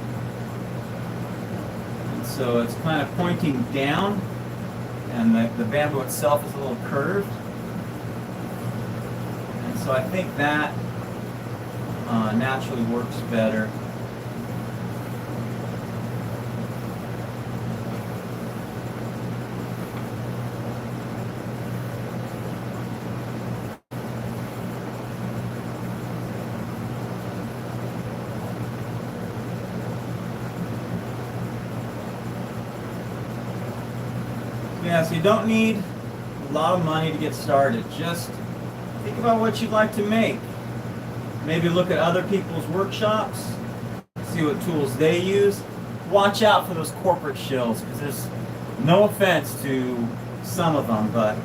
A: And so it's kind of pointing down, and the bamboo itself is a little curved. And so I think that naturally works better. Yeah, so you don't need a lot of money to get started. Just think about what you'd like to make. Maybe look at other people's workshops, see what tools they use. Watch out for those corporate shills, because there's no offense to some of them, but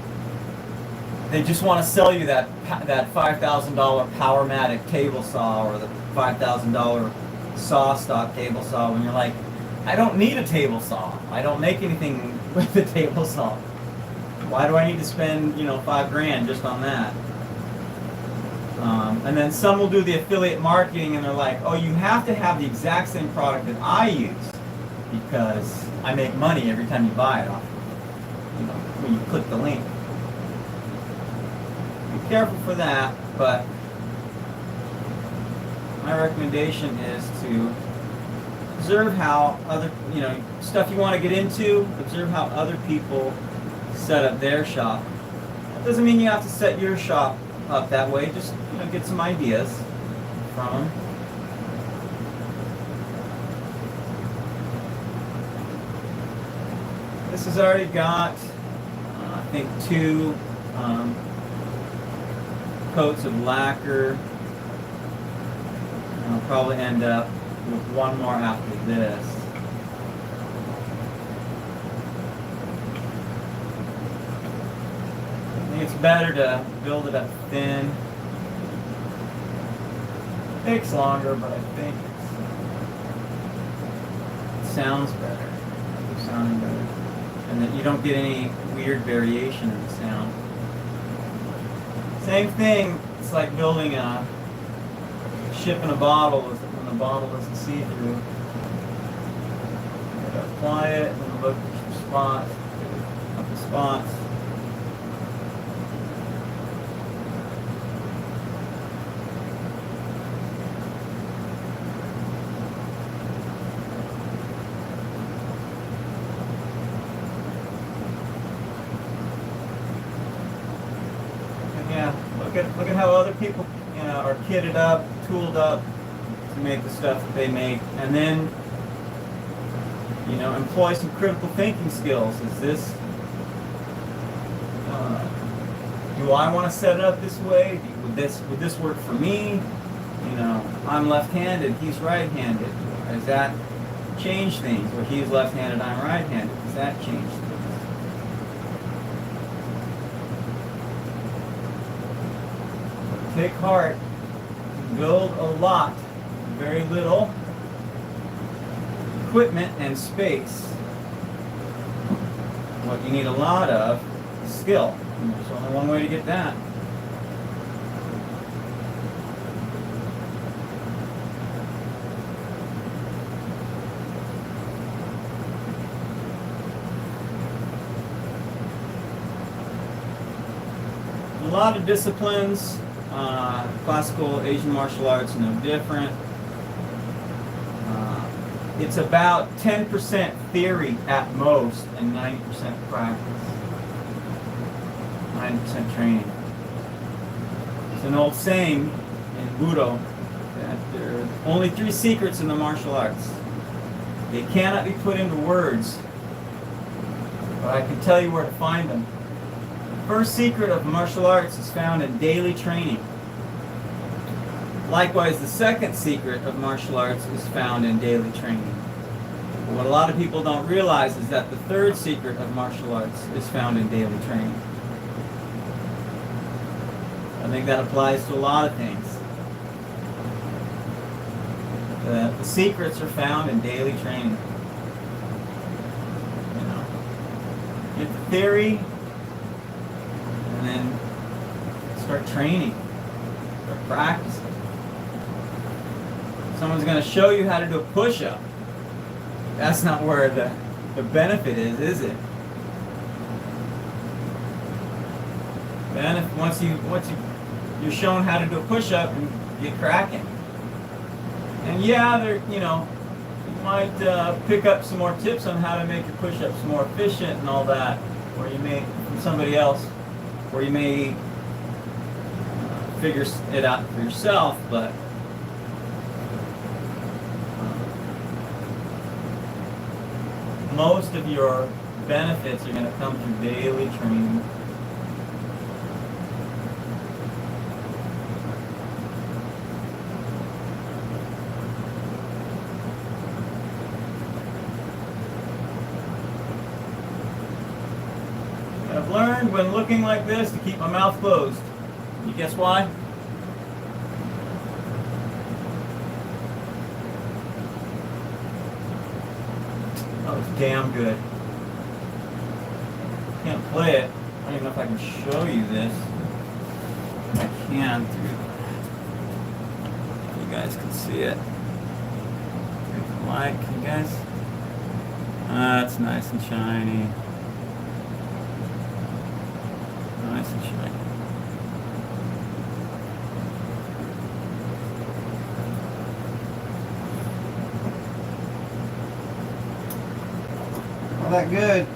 A: they just want to sell you that $5,000 Powermatic table saw or the $5,000 saw stock table saw, when you're like, I don't need a table saw. I don't make anything with the table saw. Why do I need to spend, $5 grand just on that? And then some will do the affiliate marketing, and they're like, oh, you have to have the exact same product that I use, because I make money every time you buy it off, when you click the link. Be careful for that, but my recommendation is to observe how other, stuff you want to get into, observe how other people set up their shop. That doesn't mean you have to set your shop up that way, just, get some ideas from them. This has already got, I think, 2 coats of lacquer. And I'll probably end up with 1 more after this. I think it's better to build it up thin. Takes longer, but I think it sounds better. It's sounding better. And that you don't get any weird variation in the sound. Same thing, it's like building a ship in a bottle when the bottle isn't see-through. You gotta apply it and then look for some spots, a couple spots. Look at how other people, are kitted up, tooled up to make the stuff that they make, and then, employ some critical thinking skills. Is this? Do I want to set it up this way? Would this work for me? I'm left-handed, he's right-handed. Does that change things? Or he's left-handed, I'm right-handed. Does that change things? Take heart, build a lot, very little equipment and space. What you need a lot of is skill. And there's only one way to get that. A lot of disciplines. Classical Asian martial arts, no different. It's about 10% theory at most and 90% practice. 90% training. It's an old saying in Budo that there are only 3 secrets in the martial arts. They cannot be put into words, but I can tell you where to find them. The first secret of martial arts is found in daily training. Likewise, the second secret of martial arts is found in daily training. But what a lot of people don't realize is that the third secret of martial arts is found in daily training. I think that applies to a lot of things. The secrets are found in daily training. Get the theory, and then start training, start practicing. Someone's going to show you how to do a push-up. That's not where the benefit is it? Then once you're shown how to do a push-up, and get cracking. And yeah, you might pick up some more tips on how to make your push-ups more efficient and all that, or you may from somebody else, or you may figure it out for yourself, but most of your benefits are going to come through daily training. I've learned when looking like this to keep my mouth closed. You guess why? That was damn good. Can't play it. I don't even know if I can show you this. I can. You guys can see it. Like, you guys? It's nice and shiny. Nice and shiny. Not that good.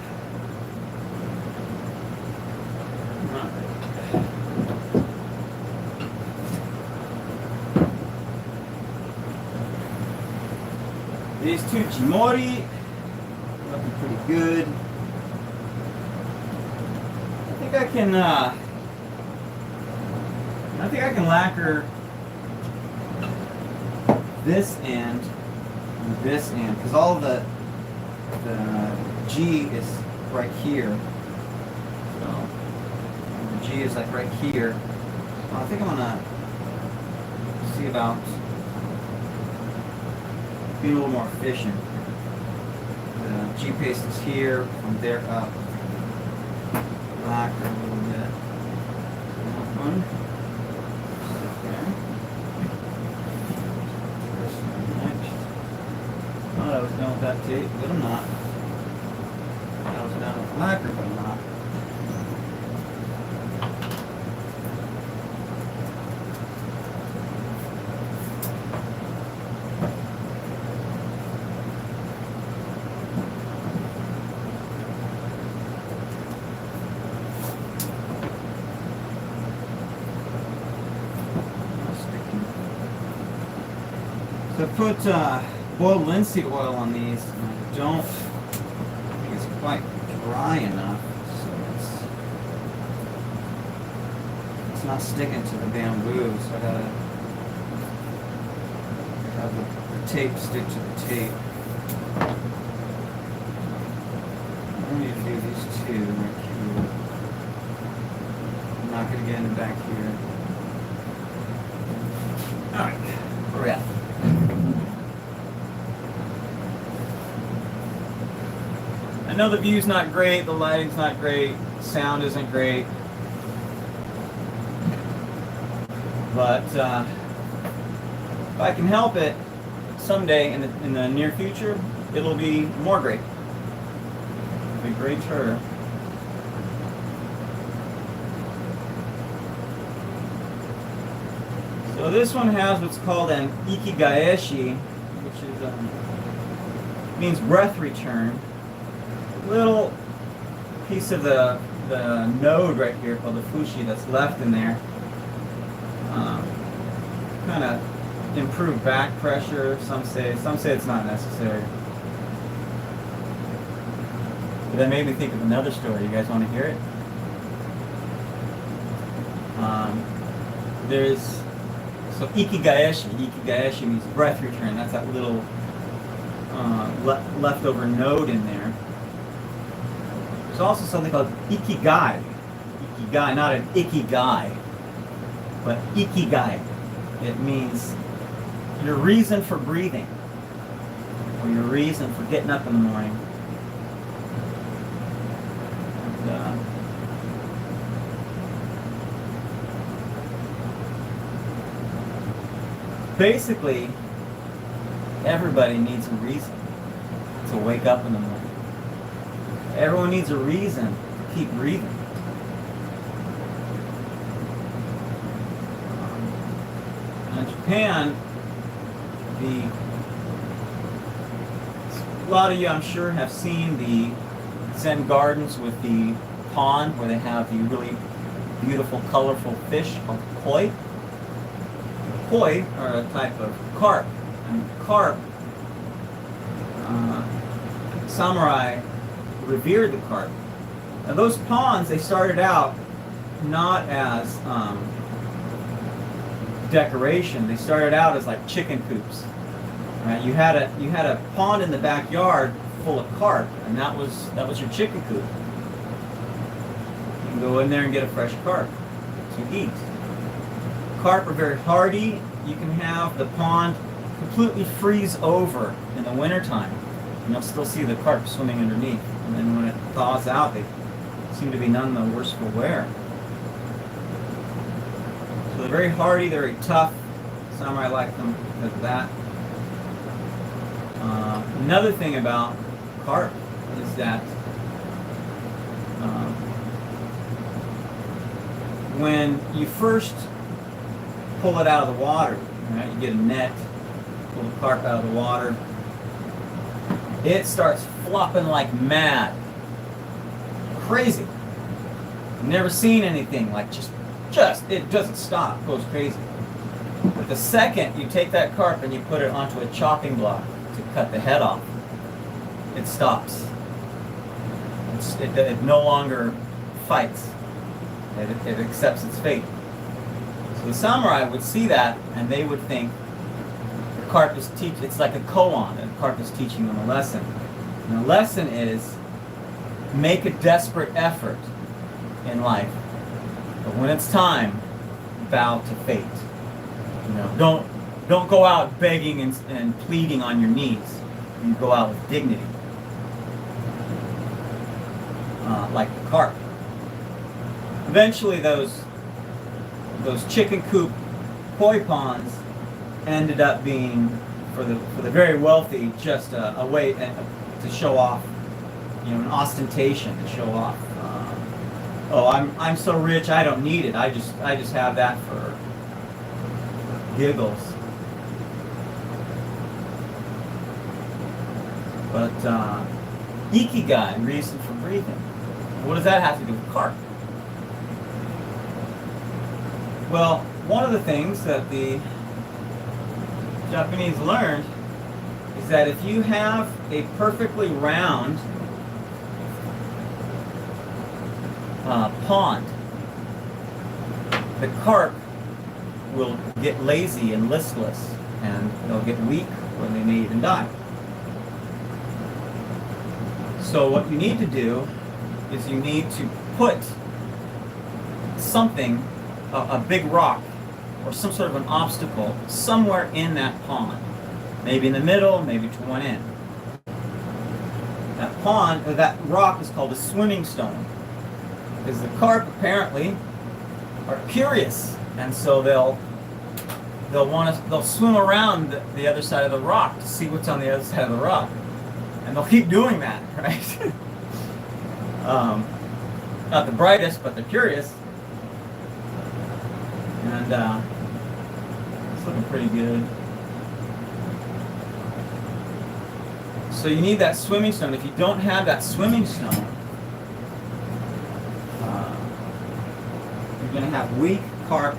A: These two Jimori looking pretty good. I think I can lacquer this end and this end, because all the G is right here. So the G is like right here. Well, I think I'm gonna see about being a little more efficient. The G-paste is here, from there up. Lacquer a little bit. That one. Okay. This one next. Thought I was done with that tape, but I'm not. I was done with lacquer, but I'm not. So I put boiled linseed oil on these. I don't think it's quite dry enough, so it's not sticking to the bamboo. So I gotta have the tape stick to the tape. I need to do these two right here. I'm not gonna get in the back here. All right, where we at? I know the view's not great, the lighting's not great, sound isn't great, but if I can help it someday in the near future, it'll be more great. It'll be greater. So this one has what's called an ikigaeshi, which is means breath return. Little piece of the node right here called the fushi that's left in there. Kind of improve back pressure. Some say it's not necessary. But that made me think of another story. You guys want to hear it? So ikigaeshi. Ikigaeshi means breath return. That's that little leftover node in there. There's also something called ikigai. Ikigai, not an ikigai, but ikigai. It means your reason for breathing, or your reason for getting up in the morning. And, basically, everybody needs a reason to wake up in the morning. Everyone needs a reason to keep breathing. In Japan, a lot of you, I'm sure, have seen the Zen gardens with the pond where they have the really beautiful, colorful fish called koi. Koi are a type of carp, and carp, samurai revered the carp. Now those ponds, they started out not as decoration. They started out as like chicken coops. Right? You had a pond in the backyard full of carp, and that was your chicken coop. You can go in there and get a fresh carp to eat. Carp are very hardy. You can have the pond completely freeze over in the wintertime, and you'll still see the carp swimming underneath. And then when it thaws out, they seem to be none the worse for wear. So they're very hardy, they're very tough. Samurai like them because of that. Another thing about carp is that when you first pull it out of the water, right, you get a net, pull the carp out of the water, it starts flopping like mad. Crazy. I've never seen anything like just it doesn't stop, it goes crazy. But the second you take that carp and you put it onto a chopping block to cut the head off, it stops. It no longer fights. It accepts its fate. So the samurai would see that and they would think the carp is it's like a koan, and the carp is teaching them a lesson. And the lesson is make a desperate effort in life, but when it's time, bow to fate. You know, Don't go out begging and pleading on your knees. You go out with dignity. Like the carp. Eventually those chicken coop koi ponds ended up being, for the very wealthy, just a way to show off, an ostentation to show off. Oh, I'm so rich, I don't need it. I just have that for giggles. But ikigai, reason for breathing. What does that have to do with carp? Well, one of the things that the Japanese learned is that if you have a perfectly round pond, the carp will get lazy and listless, and they'll get weak, or they may even die. So what you need to do is you need to put something, a big rock, or some sort of an obstacle, somewhere in that pond. Maybe in the middle, maybe to one end. That pond, or that rock, is called a swimming stone. Because the carp apparently are curious, and so they'll swim around the other side of the rock to see what's on the other side of the rock, and they'll keep doing that, right? Not the brightest, but they're curious, and it's looking pretty good. So you need that swimming stone. If you don't have that swimming stone, you're going to have weak carp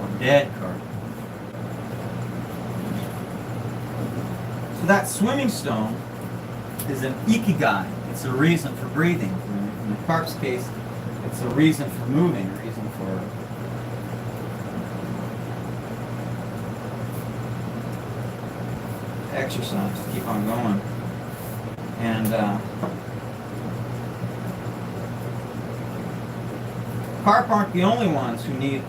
A: or dead carp. So that swimming stone is an ikigai. It's a reason for breathing. In the carp's case, it's a reason for moving, a reason for exercise, to keep on going. And carp aren't the only ones who need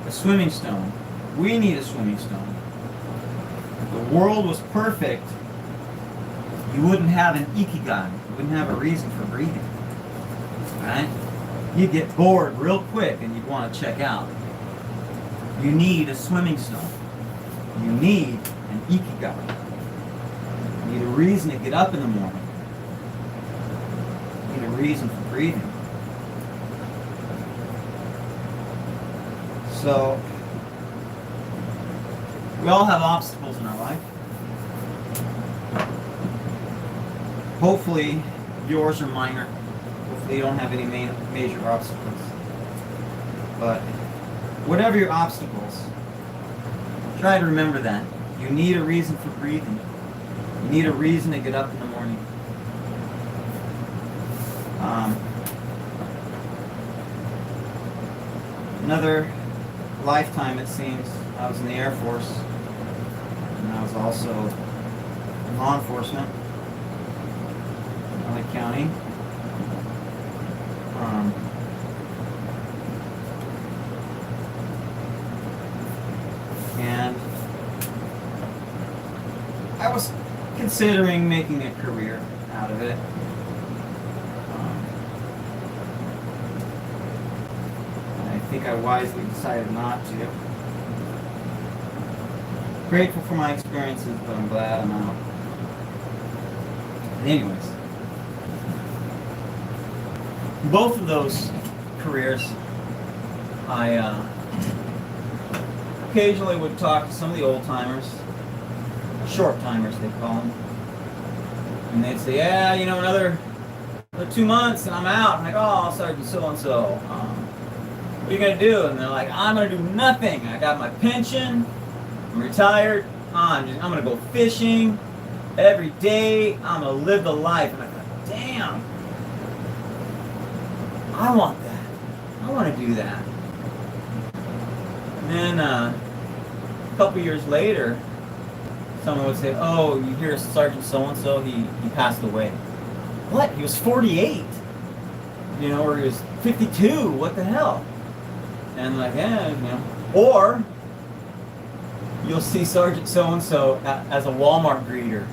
A: a swimming stone. We need a swimming stone. If the world was perfect, you wouldn't have an ikigai. You wouldn't have a reason for breathing. Right? You'd get bored real quick and you'd want to check out. You need a swimming stone. You need an ikigai. You need a reason to get up in the morning. You need a reason for breathing. So, we all have obstacles in our life. Hopefully, yours are minor. Hopefully, you don't have any major obstacles. But, whatever your obstacles, try to remember that. You need a reason for breathing. You need a reason to get up in the morning. Another lifetime, it seems, I was in the Air Force, and I was also in law enforcement in LA County. And I was considering making a career out of it. I think I wisely decided not to. Grateful for my experiences, but I'm glad I'm out. Anyways, both of those careers, I occasionally would talk to some of the old timers, short timers they call them, and they'd say, yeah, another 2 months and I'm out. I'm like, oh, Sergeant so-and-so, what are you going to do? And they're like, I'm going to do nothing. I got my pension, I'm retired, I'm going to go fishing every day, I'm going to live the life. And I thought, damn, I want that. I want to do that. And then a couple years later, someone would say, oh, you hear Sergeant so-and-so, he passed away. What? He was 48? Or he was 52? What the hell? And like, yeah, Or you'll see Sergeant so-and-so as a Walmart greeter.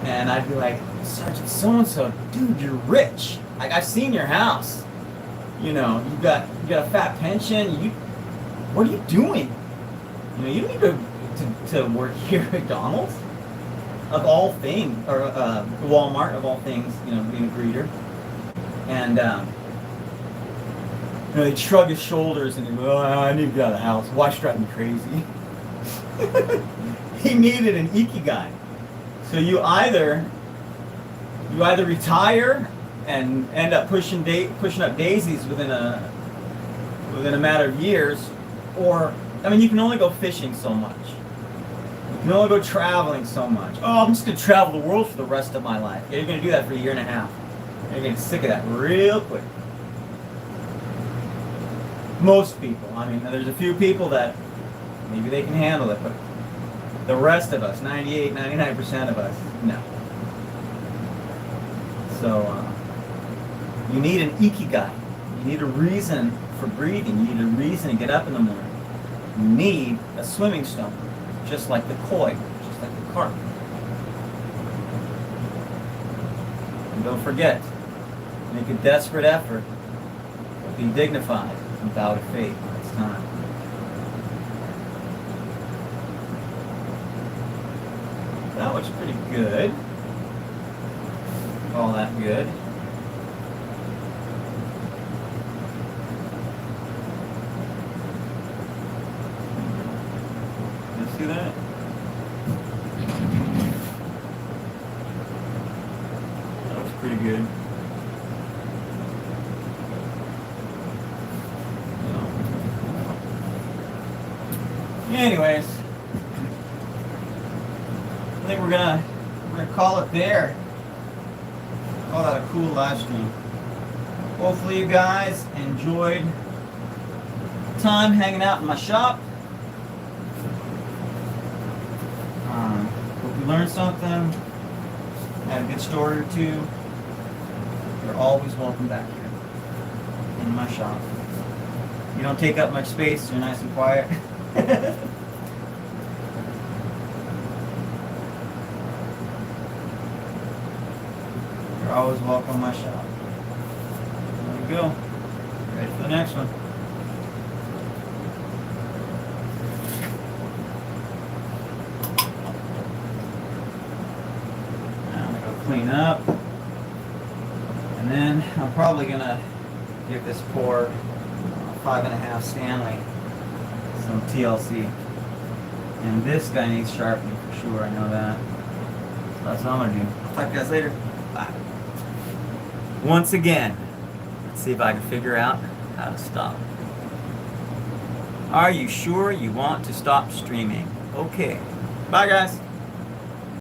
A: And I'd be like, Sergeant so-and-so, dude, you're rich. Like, I've seen your house. You know, you got a fat pension. What are you doing? You know, you don't need to work here at McDonald's. Of all things, or Walmart, of all things, you know, being a greeter. And, you know, he'd shrug his shoulders and he'd go, oh, I need to get out of the house. Wife's driving me crazy. He needed an ikigai. So you either retire and end up pushing up daisies within a matter of years, or, I mean, you can only go fishing so much. You can only go traveling so much. Oh, I'm just going to travel the world for the rest of my life. Yeah, you're going to do that for a year and a half. You're getting sick of that real quick. Most people. I mean, there's a few people that maybe they can handle it, but the rest of us, 98, 99% of us, no. So, you need an ikigai. You need a reason for breathing. You need a reason to get up in the morning. You need a swimming stone, just like the koi, just like the carp. And don't forget, make a desperate effort, but be dignified and bow to fate when it's time. That was pretty good. All that good. You see that? That was pretty good. Anyways, I think we're gonna call it there. Call that a cool live stream. Hopefully you guys enjoyed time hanging out in my shop. Hope you learned something. Had a good story or two. You're always welcome back here in my shop. You don't take up much space. You're nice and quiet. You're always welcome in my shop. There we go. Ready for the next one. Now I'm gonna go clean up. And then I'm probably gonna give this poor 5.5 Stanley some TLC. And this guy needs sharpening for sure, I know that. So that's what I'm gonna do. I'll talk to you guys later. Bye. Once again, let's see if I can figure out how to stop. Are you sure you want to stop streaming? Okay. Bye guys.